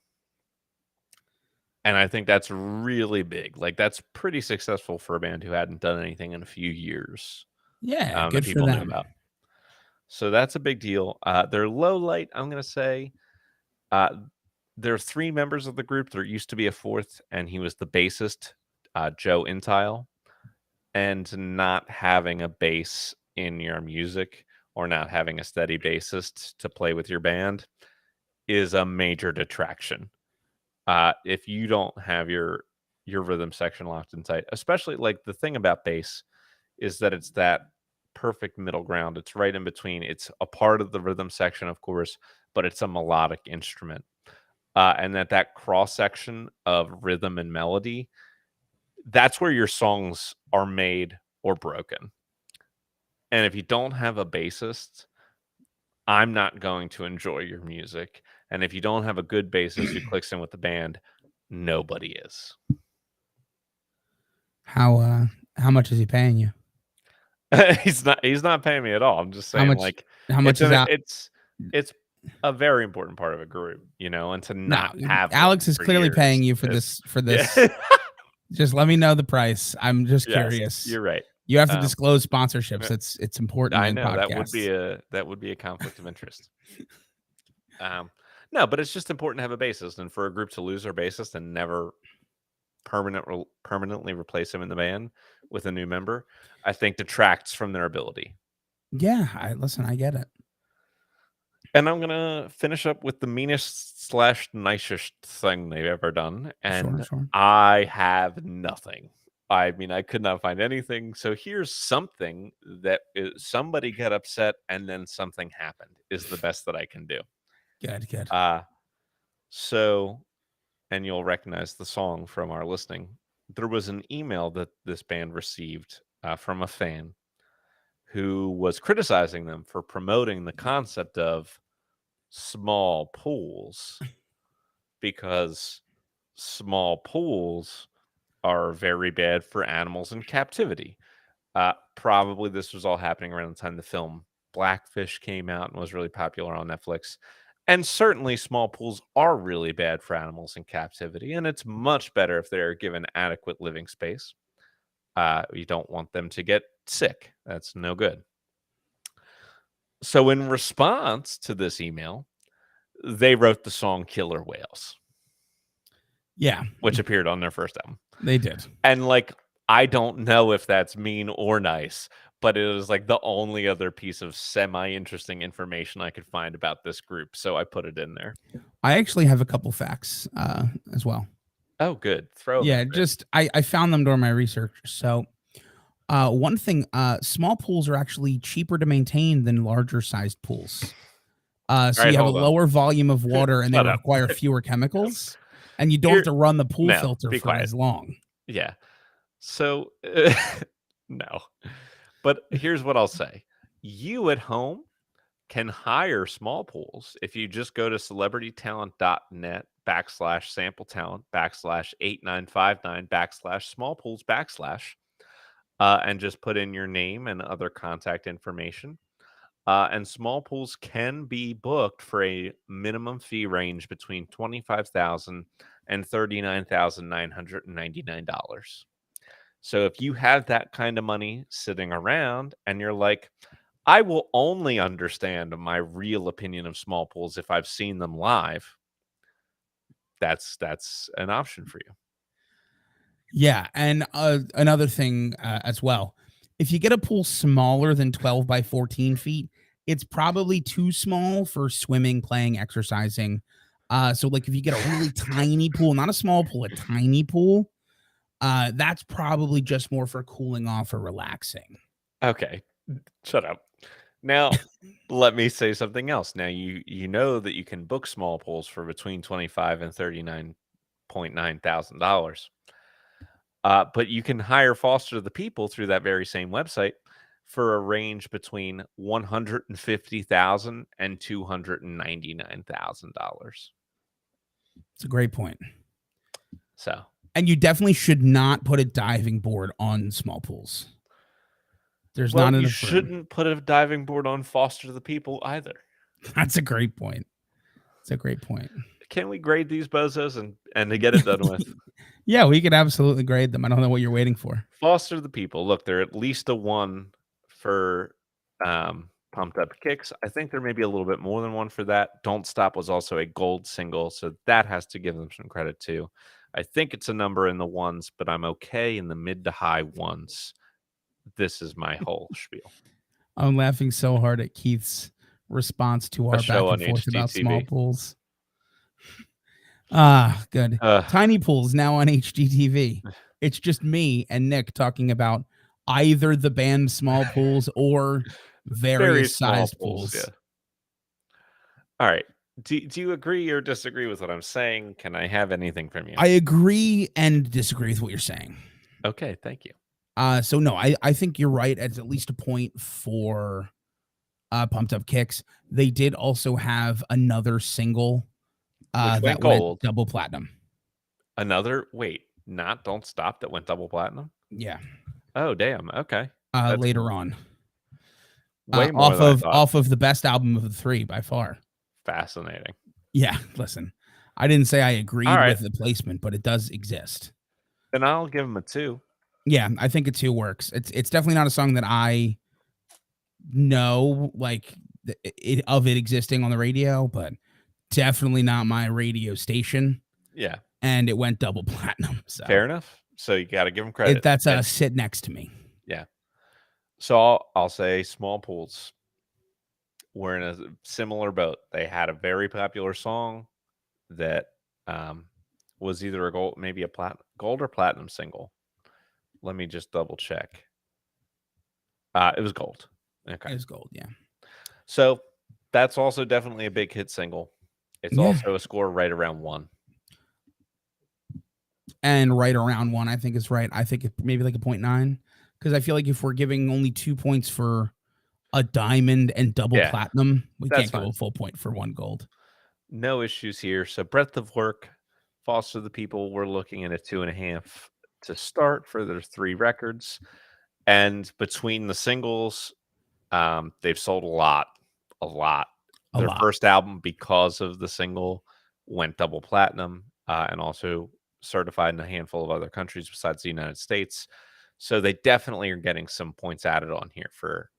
And I think that's really big. Like, that's pretty successful for a band who hadn't done anything in a few years Yeah, that good for people knew them. about. So that's a big deal. Their low light, I'm going to say, there are 3 members of the group. There used to be a fourth, and he was the bassist, Joe Intile. And not having a bass in your music or not having a steady bassist to play with your band is a major detraction. If you don't have your rhythm section locked in tight, especially like the thing about bass is that it's that perfect middle ground. It's right in between. It's a part of the rhythm section, of course, but it's a melodic instrument. And that cross section of rhythm and melody, that's where your songs are made or broken. And if you don't have a bassist, I'm not going to enjoy your music. And if you don't have a good bassist who clicks in with the band, nobody is. How much is he paying you? He's not paying me at all. I'm just How saying, much like, how much it's is an out? it's a very important part of a group, and to No, not have one Alex is for clearly years paying you for is yeah. this. Just let me know the price. I'm just Yes, curious. you're right. You have to Um, disclose sponsorships. uh, It's important I in know podcasts. that would be a conflict of interest. Um, no, but it's just important to have a bassist, and for a group to lose their bassist and never permanently replace him in the band with a new member, I think detracts from their ability. Yeah, I get it. And I'm gonna finish up with the meanest slash nicest thing they've ever done, Sure, and sure. I have nothing. I mean, I could not find anything. So here's something that somebody got upset, and then something happened. Is the best that I can do. Good, good. Uh so, and you'll recognize the song from our listening. There was an email that this band received from a fan who was criticizing them for promoting the concept of small pools because small pools are very bad for animals in captivity. Probably this was all happening around the time the film Blackfish came out and was really popular on Netflix. And certainly, small pools are really bad for animals in captivity, and it's much better if they're given adequate living space. You don't want them to get sick. That's no good. So, in response to this email, they wrote the song Killer Whales, Yeah, which appeared on their first album. they did. And, like, I don't know if that's mean or nice, but it was, like, the only other piece of semi-interesting information I could find about this group, so I put it in there. I actually have a couple facts as well. Oh, good. Throw them Yeah, in there. just I found them during my research. So, one thing, small pools are actually cheaper to maintain than larger sized pools. So Alright, you have a hold on. lower volume of water and they Shut up. require fewer No. chemicals, and you don't have Here to run the pool no, filter be for quiet. as long. Yeah. So, no. But here's what I'll say. You at home can hire small pools if you just go to celebritytalent.net/sample talent /8959 / small pools / and just put in your name and other contact information. And small pools can be booked for a minimum fee range between $25,000 and $39,999. So if you have that kind of money sitting around and you're like, I will only understand my real opinion of small pools if I've seen them live, that's an option for you. Yeah, and another thing as well, if you get a pool smaller than 12 by 14 feet, it's probably too small for swimming, playing, exercising. So, like, if you get a really tiny pool, not a small pool, a tiny pool, that's probably just more for cooling off or relaxing. Okay, shut up. Now, let me say something else. Now you know that you can book small pools for between 25 and $39,900. But you can hire Foster the People through that very same website for a range between $150,000 and $299,000. It's a great point. So, And you definitely should not put a diving board on small pools. There's well, not you enough room. shouldn't put a diving board on Foster the People either. That's a great point. It's a great point. Can we grade these bozos and to get it done with? Yeah, we could absolutely grade them. I don't know what you're waiting for. Foster the People. Look, they're at least a 1 for Pumped Up Kicks. I think there may be a little bit more than 1 for that. Don't Stop was also a gold single, so that has to give them some credit too. I think it's a number in the ones, but I'm okay in the mid to high ones. This is my whole spiel. I'm laughing so hard at Keith's response to A our back show and on forth about small HGTV. pools. Good. Uh, Tiny Pool's now on HGTV. It's just me and Nick talking about either the band Small Pools or very various small sized pools, yeah. pools. All right. Do you agree or disagree with what I'm saying? Can I have anything from you? I agree and disagree with what you're saying. Okay, thank you. So no, I think you're right. At least a point for Pumped Up Kicks. They did also have another single Which went that went gold. double platinum. Another wait, not Don't Stop that went double platinum? Yeah. Oh, damn. Okay. That's Later on. way more than I thought. Off of the best album of the three by far. Fascinating. Yeah, listen. I didn't say I All agreed right. with the placement, but it does exist. Then I'll give him a 2. Yeah, I think a 2 works. It's definitely not a song that I know like of it existing on the radio, but definitely not my radio station. Yeah. And it went double platinum. So Fair enough. So you got to give him credit. that's a And sit next to me. yeah. So I'll say Small Pools were in a similar boat. They had a very popular song that was either a gold, maybe a gold or platinum single. Let me just double check. It was gold. Okay. It was gold, yeah. So that's also definitely a big hit single. It's Yeah. also a score right around 1. And right around 1, I think is right. I think it maybe like a 0.9 because I feel like if we're giving only 2 points for a diamond and double Yeah, platinum, we that's can't go fine. a full point for 1 gold. No issues here. So breadth of work, Foster the People, we're looking at a 2.5 to start for their 3 records. And between the singles, they've sold a lot. Their first album, because of the single, went double platinum and also certified in a handful of other countries besides the United States. So they definitely are getting some points added on here for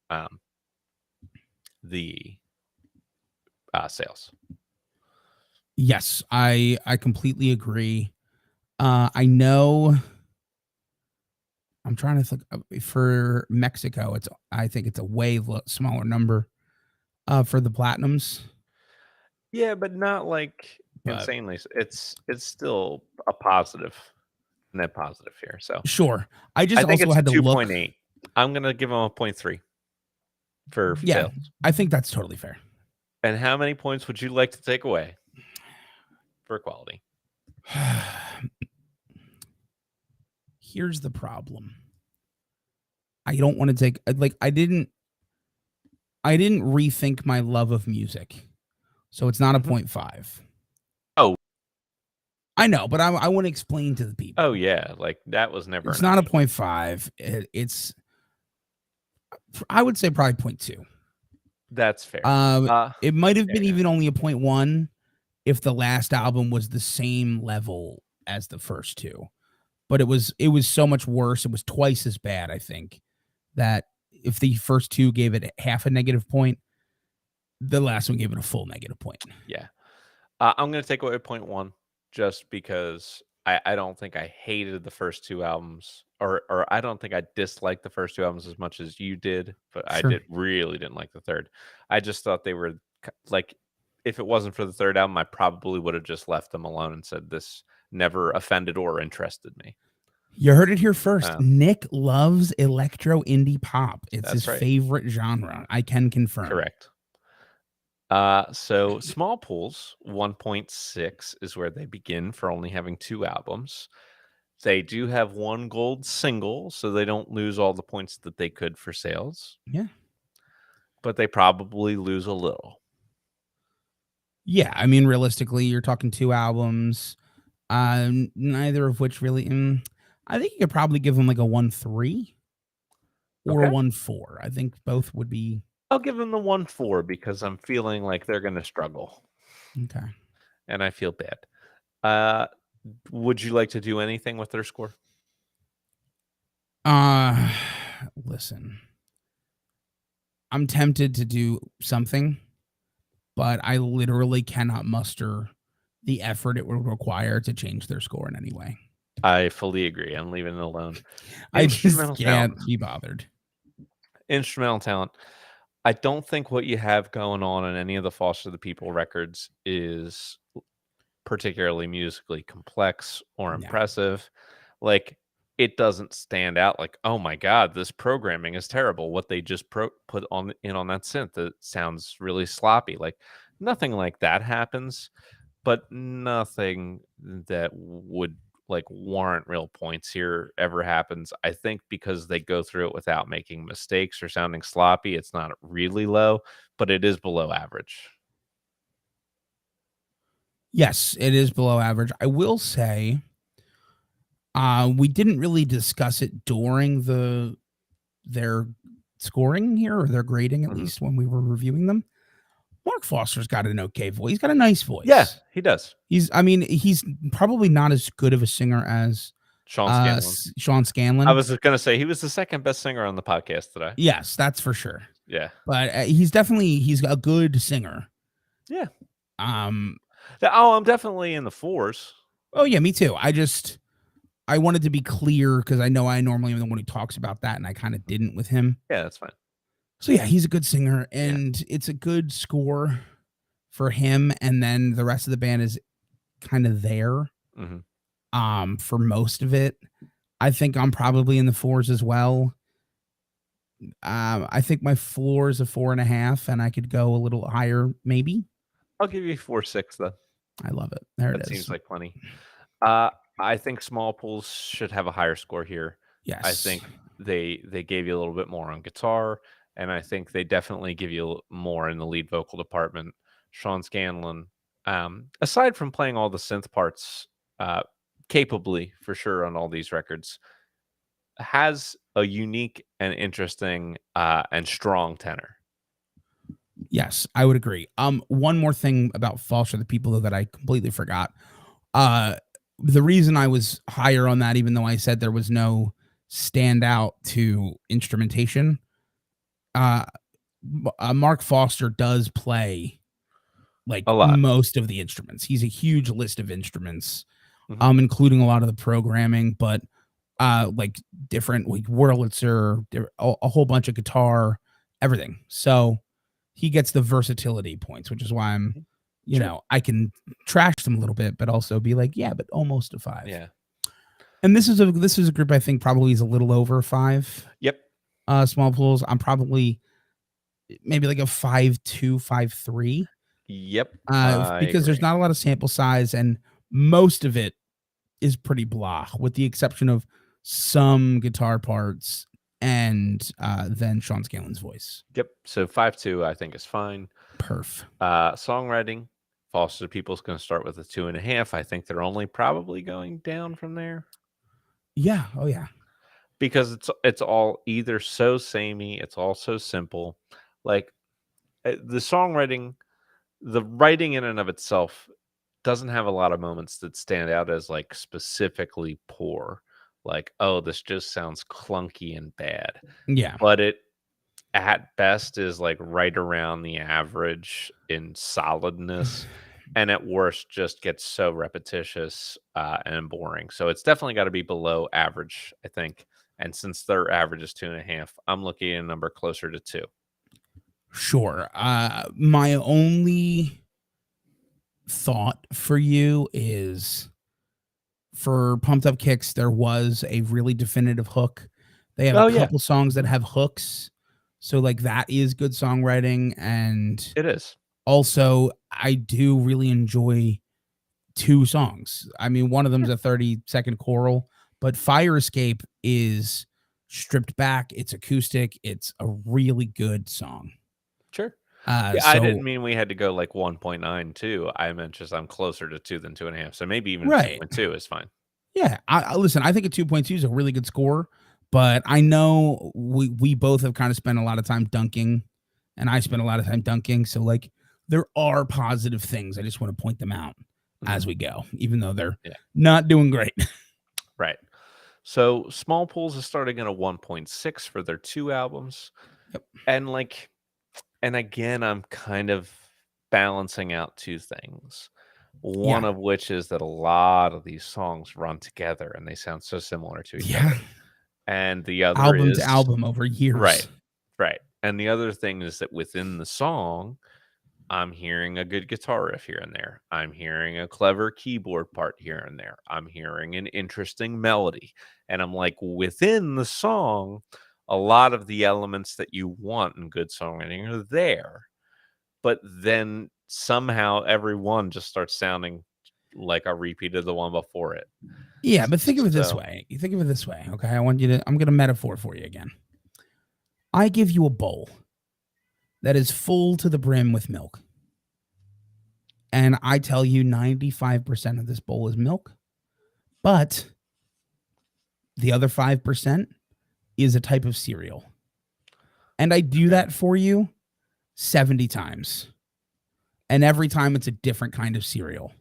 the sales. Yes, I completely agree. I know I'm trying to think for Mexico, I think it's a way smaller number for the platinums, Yeah, but not like but insanely. It's still a positive, net positive here. So sure. I I just think also it's a had to look. 2.8. I'm gonna give them a 0.3 for Yeah, sales. I think that's totally fair. And how many points would you like to take away for quality? Here's the problem. I don't want to take like I didn't rethink my love of music. So it's not a Mhm. 0.5. Oh, I know, but I want to explain to the people. oh yeah, like that was never It's an not a option. 0.5. It's I would say probably 0.2. That's fair. It might have There been you go. even only a 0.1 if the last album was the same level as the first two. But it was so much worse. It was twice as bad, I think, that if the first two gave it half a negative point, the last one gave it a full negative point. Yeah. I'm gonna take away 0.1 just because I don't think I hated the first 2 albums, or I don't think I disliked the first 2 albums as much as you did, but I Sure. really didn't like the 3rd. I just thought they were like, if it wasn't for the 3rd album, I probably would have just left them alone and said this never offended or interested me. You heard it here first. Um, Nick loves electro indie pop. It's his that's right. favorite genre. I can confirm. Correct. So Small Pools 1.6 is where they begin for only having 2 albums. They do have 1 gold single, so they don't lose all the points that they could for sales, Yeah. but they probably lose a little. Yeah. I mean, realistically, you're talking 2 albums, neither of which really. I think you could probably give them like a 1.3 or a Okay. 1.4. I think both would be I'll give them the 1.4 because I'm feeling like they're going to struggle, okay. and I feel bad. Uh, would you like to do anything with their score? Uh, listen, I'm tempted to do something, but I literally cannot muster the effort it would require to change their score in any way. I fully agree. I'm leaving it alone. I just Instrumental talent. can't be bothered. Instrumental talent. I don't think what you have going on in any of the Foster the People records is particularly musically complex or No. impressive. Like, it doesn't stand out like, "Oh my god, this programming is terrible. What they just put on that synth, that sounds really sloppy." Like, nothing like that happens, but nothing that would, like, warrant real points here ever happens. I think because they go through it without making mistakes or sounding sloppy, it's not really low, but it is below average. Yes, it is below average. I will say, we didn't really discuss it during their scoring here or their grading, at Mhm. least when we were reviewing them. Mark Foster's got an okay voice. He's got a nice Yeah, voice. he does. I mean, he's probably not as good of a singer as Sean Scanlon. Sean I Scanlon. was gonna say he was the second best singer on the podcast today. Yes, that's for sure. Yeah. But he's a good singer. Yeah. Um, Oh, I'm definitely in the 4s. oh yeah, me too. I wanted to be clear because I know I normally am the one who talks about that, and I kind of didn't with him. Yeah, that's fine. So yeah, he's a good singer, Yeah. and it's a good score for him. And then the rest of the band is kind of there Mhm. for most of it. I think I'm probably in the fours as well. I think my floor is a 4.5, and I could go a little higher, maybe. I'll give you 4.6 then. I love it. There That it is. seems like plenty. Uh, I think small pools should have a higher score here. I Yes. think they gave you a little bit more on guitar, and I think they definitely give you more in the lead vocal department. Sean Scanlon, aside from playing all the synth parts uh, capably for sure on all these records, has a unique and interesting and strong tenor. Yes, I would agree. One more thing about False for the people though, that I completely forgot. Uh, the reason I was higher on that, even though I said there was no standout to instrumentation, uh, Mark Foster does play like A lot. most of the instruments. He's a huge list of instruments, Mhm. including a lot of the programming, but like different like Wurlitzer, a whole bunch of guitar, everything. So he gets the versatility points, which is why I'm, Sure. I can trash them a little bit, but also be like, yeah, but almost a 5. Yeah. And this is a group I think probably is a little over 5. Yep. Small pools. I'm probably maybe like a 5.2, 5.3. Yep. I Because there's agree. not a lot of sample size and most of it is pretty blah, with the exception of some guitar parts and then Sean Scanlon's voice. Yep. So 5.2, I think is fine. Perf. Songwriting, Foster People's going to start with a 2.5. I think they're only probably going down from there Yeah. Oh yeah. because it's all either so samey, it's all so simple. Like the songwriting, the writing in and of itself doesn't have a lot of moments that stand out as like specifically poor. Like, oh, this just sounds clunky and bad. Yeah. But it at best is like right around the average in solidness, and at worst just gets so repetitious and boring. So it's definitely got to be below average, I think. And since their average is 2.5, I'm looking at a number closer to 2. Sure. My only thought for you is for Pumped Up Kicks, there was a really definitive hook. They have a Oh yeah, couple songs that have hooks. So like that is good songwriting. And it is. also I do really enjoy 2 songs. I mean, one of them's Sure, a 30-second choral, but Fire Escape is stripped back, it's acoustic, it's a really good song. sure. Yeah, I So didn't mean we had to go like 1.92. I meant just I'm closer to 2 than 2.5. So maybe even right. 2.2 is fine. Yeah, I listen, I think a 2.2 is a really good score, but I know we both have kinda spent a lot of time dunking, and I spent a lot of time dunking, so, like, there are positive things, I just wanna point them out Mhm. as we go, even though they're Yeah, not doing great. right. So Small Pools is starting at a 1.6 for their 2 albums. Yep. And like and again, I'm kind of balancing out 2 things. One Yeah. of which is that a lot of these songs run together and they sound so similar to each Yeah. other. And the other Album to is album over right, years. right. And the other thing is that within the song, I'm hearing a good guitar riff here and there. I'm hearing a clever keyboard part here and there. I'm hearing an interesting melody. And I'm like, within the song, a lot of the elements that you want in good songwriting are there. But then somehow every one just starts sounding like a repeat of the one before it. Yeah, but think of it this So, way. You think of it this way, okay? I'm going to metaphor for you again. I give you a bowl that is full to the brim with milk. And I tell you 95% of this bowl is milk, but the other 5% is a type of cereal. And I do okay, that for you 70 times. And every time it's a different kind of cereal.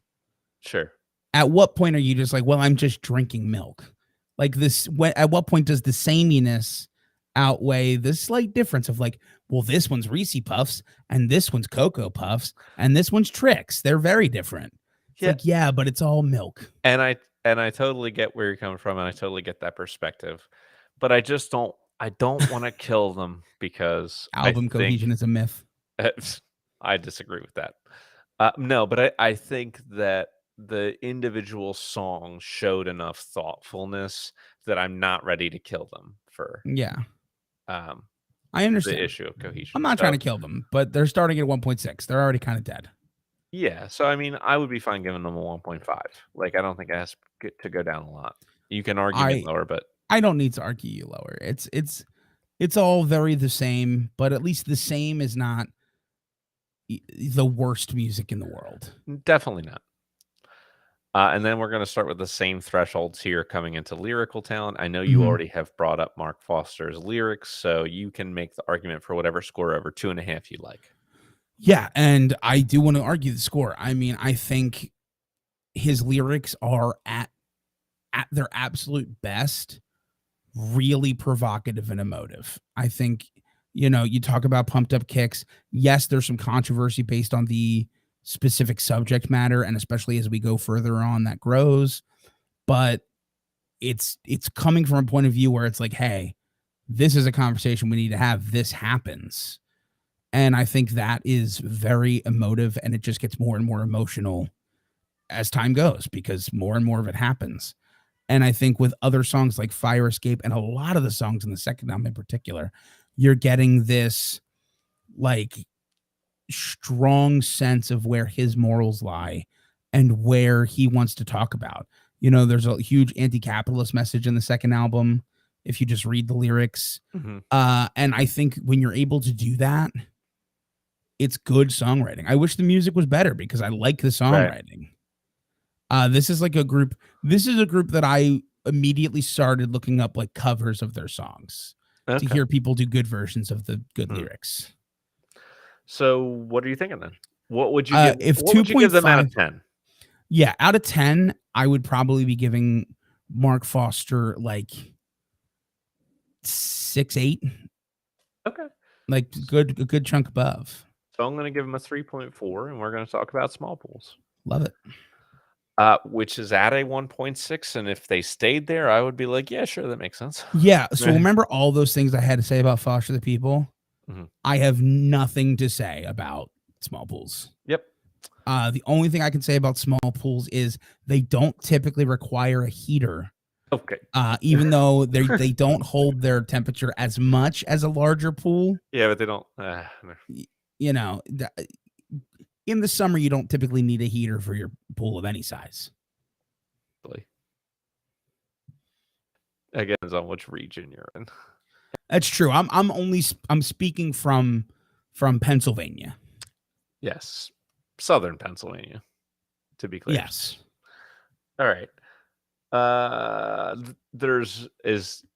sure. At what point are you just like, well, I'm just drinking milk? Like this, at what point does the sameness outweigh the slight difference of like, well, this one's Reese Puffs and this one's Cocoa Puffs and this one's Trix. They're very different. It's Yeah. like, yeah, but it's all milk. And I totally get where you're coming from, and I totally get that perspective. But I don't want to kill them because I Album think cohesion is a myth. I disagree with that. No, but I think that the individual songs showed enough thoughtfulness that I'm not ready to kill them for Yeah, um, I the understand. issue of I'm cohesion. not trying So to kill them, but they're starting at 1.6. They're already kind of dead. yeah, so I mean, I would be fine giving them a 1.5. Like, I don't think it has to go down a lot. You can argue me I lower, but I don't need to argue you lower. It's all very the same, but at least the same is not the worst music in the world. definitely not. And then we're going to start with the same thresholds here coming into lyrical talent. I know you Mhm. already have brought up Mark Foster's lyrics, so you can make the argument for whatever score over 2.5 you like. Yeah, and I do want to argue the score. I mean, I think his lyrics are at their absolute best, really provocative and emotive. I think, you talk about pumped up kicks. Yes, there's some controversy based on the specific subject matter, and especially as we go further on, that grows. But it's coming from a point of view where it's like, hey, this is a conversation we need to have. This happens. And I think that is very emotive, and it just gets more and more emotional as time goes because more and more of it happens. And I think with other songs like Fire Escape and a lot of the songs in the second album in particular, you're getting this like strong sense of where his morals lie and where he wants to talk about. There's a huge anti-capitalist message in the second album if you just read the lyrics. Mhm. And I think when you're able to do that, it's good songwriting. I wish the music was better because I like the Right. songwriting. This is like a group. This is a group that I immediately started looking up like covers of their songs to Okay. hear people do good versions of the good Hmm. lyrics. So what are you thinking then? What would you give? If What would you give them out of 2.5, 10? yeah, out of 10, I would probably be giving Mark Foster like 6, 8, Okay. like a good chunk above. So I'm going to give them a 3.4, and we're going to talk about small pools. Love it. Which is at a 1.6, and if they stayed there, I would be like, yeah, sure, that makes sense. Yeah. So remember all those things I had to say about Foster the People? Mhm. I have nothing to say about small pools. Yep. The only thing I can say about small pools is they don't typically require a heater, Okay. even though they don't hold their temperature as much as a larger pool. Yeah, but they don't. You know, in the summer, you don't typically need a heater for your pool of any size. Really. Again, it's on which region you're in. That's true. I'm speaking from Pennsylvania. Yes, southern Pennsylvania, to be clear. Yes. All right.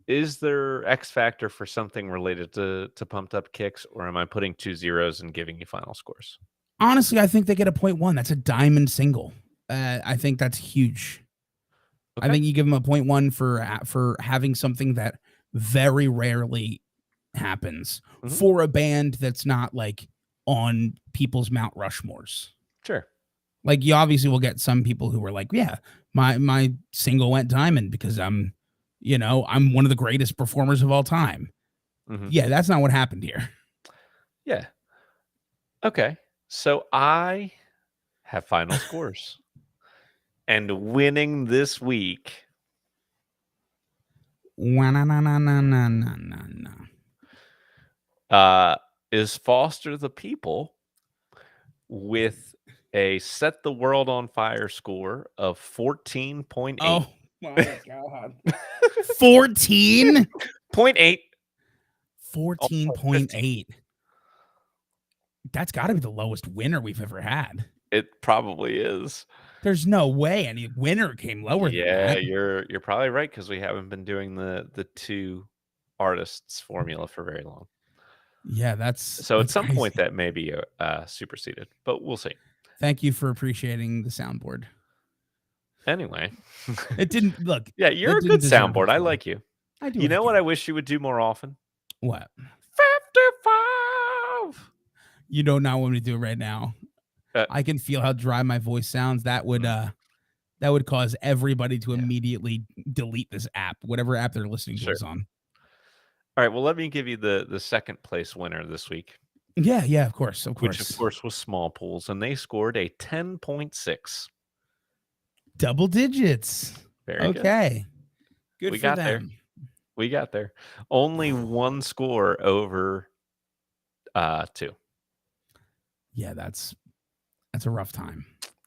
Is there X factor for something related to pumped up kicks, or am I putting 2 zeros and giving you final scores? Honestly, I think they get a 0.1. That's a diamond single. I think that's huge. Okay. I think you give them a 0.1 for having something that very rarely happens for a band that's not like on people's Mount Rushmores. Sure. Like you obviously will get some people who are like, yeah, my single went diamond because I'm one of the greatest performers of all time. Mhm. Yeah, that's not what happened here. Yeah. Okay. So I have final scores. And winning this week is Foster the People with a Set the World on Fire score of 14.8. Oh my God. 14? 0.8. 14.8. That's got to be the lowest winner we've ever had. It probably is. There's no way any winner came lower than Yeah, that. you're probably right because we haven't been doing the two artists formula for very long. Yeah, that's So at some crazy. point that may be superseded, but we'll see. Thank you for appreciating the soundboard. Anyway, It didn't look. yeah, you're It a good didn't deserve soundboard. I anything. like you. I do. You know like what you. I wish you would do more often? What? 55. You don't know want me to do it right now. Uh, I can feel how dry my voice sounds. That would cause everybody to immediately delete this app, whatever app they're listening to Sure. us on. All right. Well, let me give you the second place winner this week. Yeah, of course. Which, of course, was Small Pools, and they scored a 10.6. Double digits. Very good. Okay. Good We for got them. there. We got there. Only one score over 2. Yeah, that's a rough time.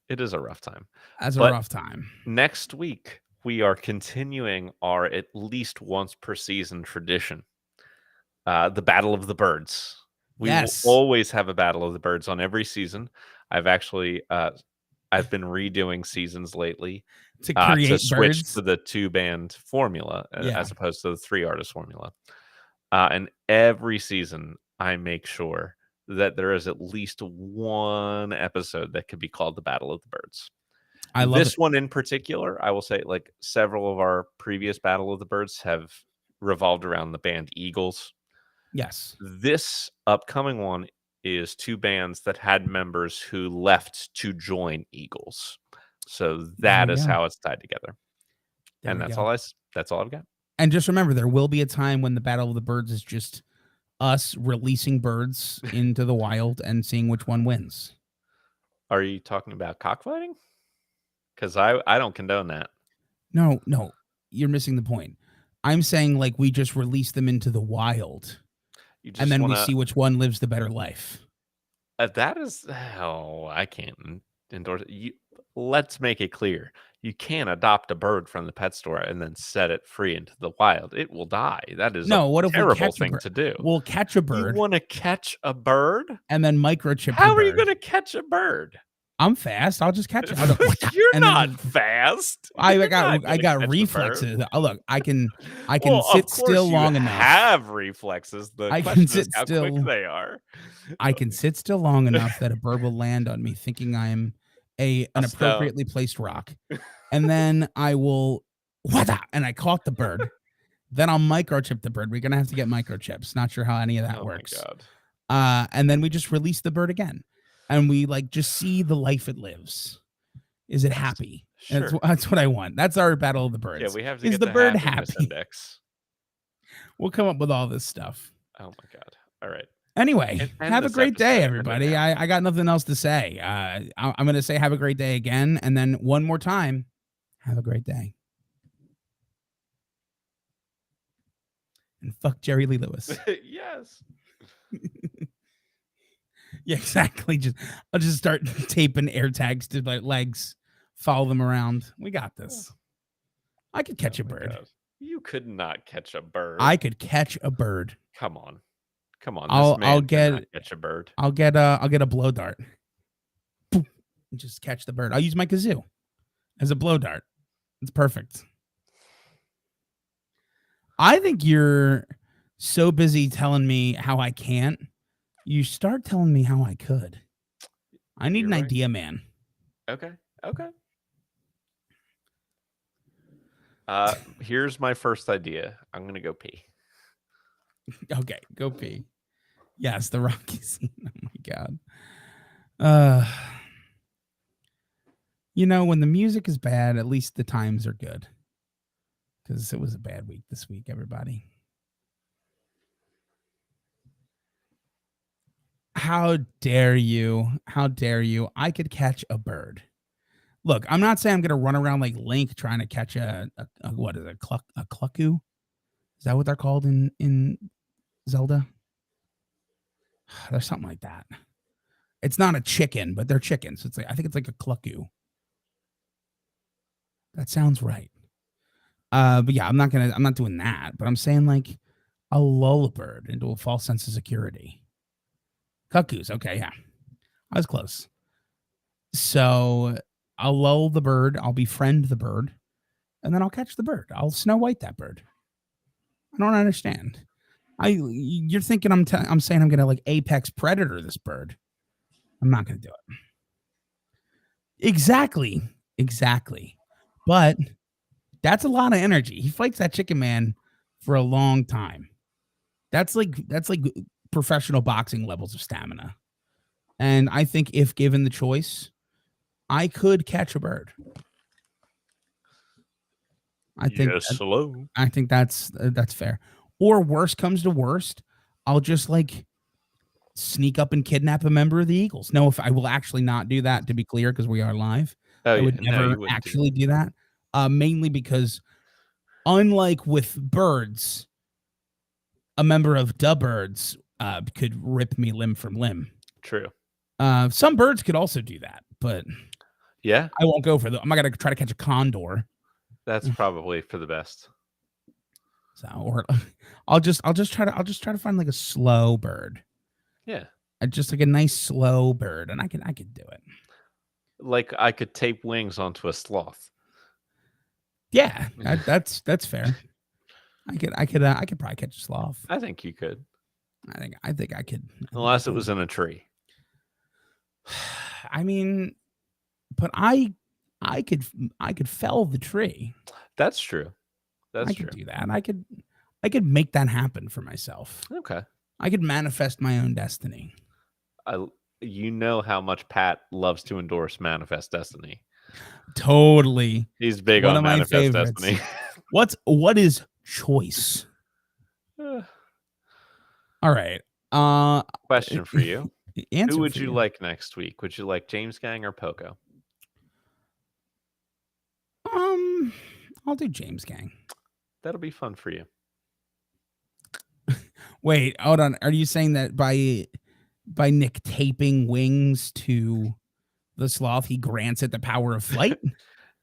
It is a rough time. That's a But rough time. next week, we are continuing our at least once per season tradition, the Battle of the Birds. We Yes. will always have a Battle of the Birds on every season. I've actually I've been redoing seasons lately To create switch birds. to the 2-band formula Yeah. as opposed to the 3-artist formula. And every season, I make sure that there is at least one episode that could be called the Battle of the Birds. I love This it. one in particular, I will say, like several of our previous Battle of the Birds have revolved around the band Eagles. Yes. This upcoming one is 2 bands that had members who left to join Eagles. So that is how it's tied together. And that's all I've got. And just remember, there will be a time when the Battle of the Birds is just us releasing birds into the wild and seeing which one wins. Are you talking about cockfighting? Because I don't condone that. No, you're missing the point. I'm saying like we just release them into the wild, and then we see which one lives the better life. That is, I can't endorse it. Let's make it clear. You can't adopt a bird from the pet store and then set it free into the wild. It will die. That is No, a what if we terrible catch a thing bird? to do. We'll catch a You bird want to catch a bird? and then microchip How the are you bird. going to catch a bird? I'm fast. I'll just catch it. I'll go, You're and not then fast. I You're got not gonna catch a bird. reflexes. Oh, look, I can Well, sit of course still you long enough. have reflexes. The I question can is sit how still. quick they are. I can sit still long enough that a bird will land on me, thinking I am an appropriately placed rock, and then I will and I caught the bird. Then I'll microchip the bird. We're gonna have to get microchips. Not sure how any of that works. My God. And then we just release the bird again, and we like just see the life it lives. Is it happy? Sure. That's what I want. That's our Battle of the Birds. Yeah, we have to Is get the bird happiness happy? index. We'll come up with all this stuff. Oh my God. All right. Anyway, have a great day, everybody. I I got nothing else to say. I'm going to say have a great day again, and then one more time, have a great day. And fuck Jerry Lee Lewis. Yes. Yeah, exactly. I'll just start taping air tags to my legs, follow them around. We got this. I could catch a bird. God. You could not catch a bird. I could catch a bird. Come on. I'll get catch a bird. I'll get a blow dart. Boom, and just catch the bird. I'll use my kazoo as a blow dart. It's perfect. I think you're so busy telling me how I can't. You start telling me how I could. I need an idea, man. Okay. Here's my first idea. I'm gonna go pee. Okay, go pee. Yes, the Rocky scene. Oh my God. You know, when the music is bad, at least the times are good. Because it was a bad week this week, everybody. How dare you? How dare you? I could catch a bird. Look, I'm not saying I'm gonna run around like Link trying to catch a what is it, a clucku? Is that what they're called in Zelda? There's something like that. It's not a chicken, but they're chickens. It's like I think it's like a clucku. That sounds right. But yeah, I'm not doing that. But I'm saying like a lull a bird into a false sense of security. Cuckoos, okay, yeah, I was close. So I'll lull the bird. I'll befriend the bird, and then I'll catch the bird. I'll Snow White that bird. I don't understand. You're thinking I'm saying I'm gonna like apex predator this bird. I'm not gonna do it. Exactly. Exactly. But that's a lot of energy. He fights that chicken man for a long time. That's like professional boxing levels of stamina. And I think if given the choice, I could catch a bird. I think Yes, hello. I think that's fair. Or worst comes to worst, I'll just like sneak up and kidnap a member of the Eagles. No, if I will actually not do that, to be clear, because we are live. Oh I yeah, would no, never you wouldn't do actually do that. Mainly because unlike with birds, a member of the birds could rip me limb from limb. True. Some birds could also do that, but Yeah, I won't go for I'm not gonna try to catch a condor. that's probably for the best. So, or I'll just try to find like a slow bird. Yeah. Just like a nice slow bird, and I could do it. Like I could tape wings onto a sloth. Yeah, that's fair. I could probably catch a sloth. I think you could. I think I could. Unless it was in a tree. I mean, but I could fell the tree. That's true. That's I true. could do that. I could make that happen for myself. Okay. I could manifest my own destiny. You know how much Pat loves to endorse Manifest Destiny. Totally. He's big One on of my Manifest favorites. Destiny. What is choice? All right. Question for you. Answer Who would for you like next week? Would you like James Gang or Poco? I'll do James Gang. That'll be fun for you. Wait, hold on. Are you saying that by Nick taping wings to the sloth, he grants it the power of flight?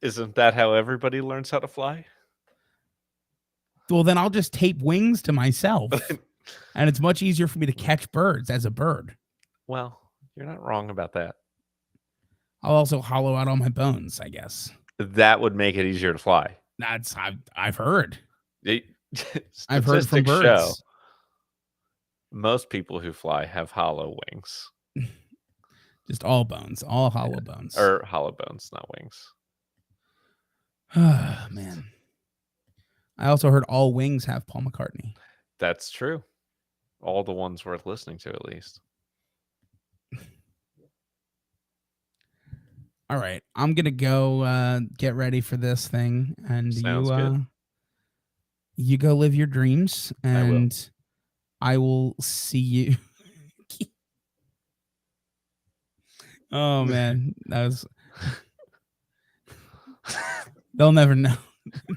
Isn't that how everybody learns how to fly? Well, then I'll just tape wings to myself. And it's much easier for me to catch birds as a bird. Well, you're not wrong about that. I'll also hollow out all my bones, I guess. That would make it easier to fly. That's I've heard. I've heard from birds. Show most people who fly have hollow wings. Just all bones, all hollow bones. Or hollow bones, not wings. Man. I also heard all wings have Paul McCartney. That's true. All the ones worth listening to, at least. All right. I'm going to go get ready for this thing. And you go live your dreams. And I will see you. Oh, man. That was. They'll never know.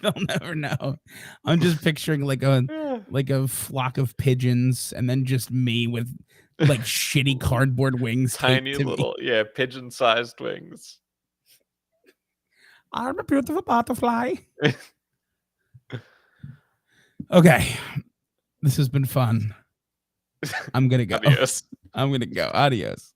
They'll never know. I'm just picturing like a flock of pigeons, and then just me with like shitty cardboard wings, tiny little, pigeon-sized wings. I'm a beautiful butterfly. Okay, this has been fun. I'm gonna go. Adios. I'm gonna go. Adios.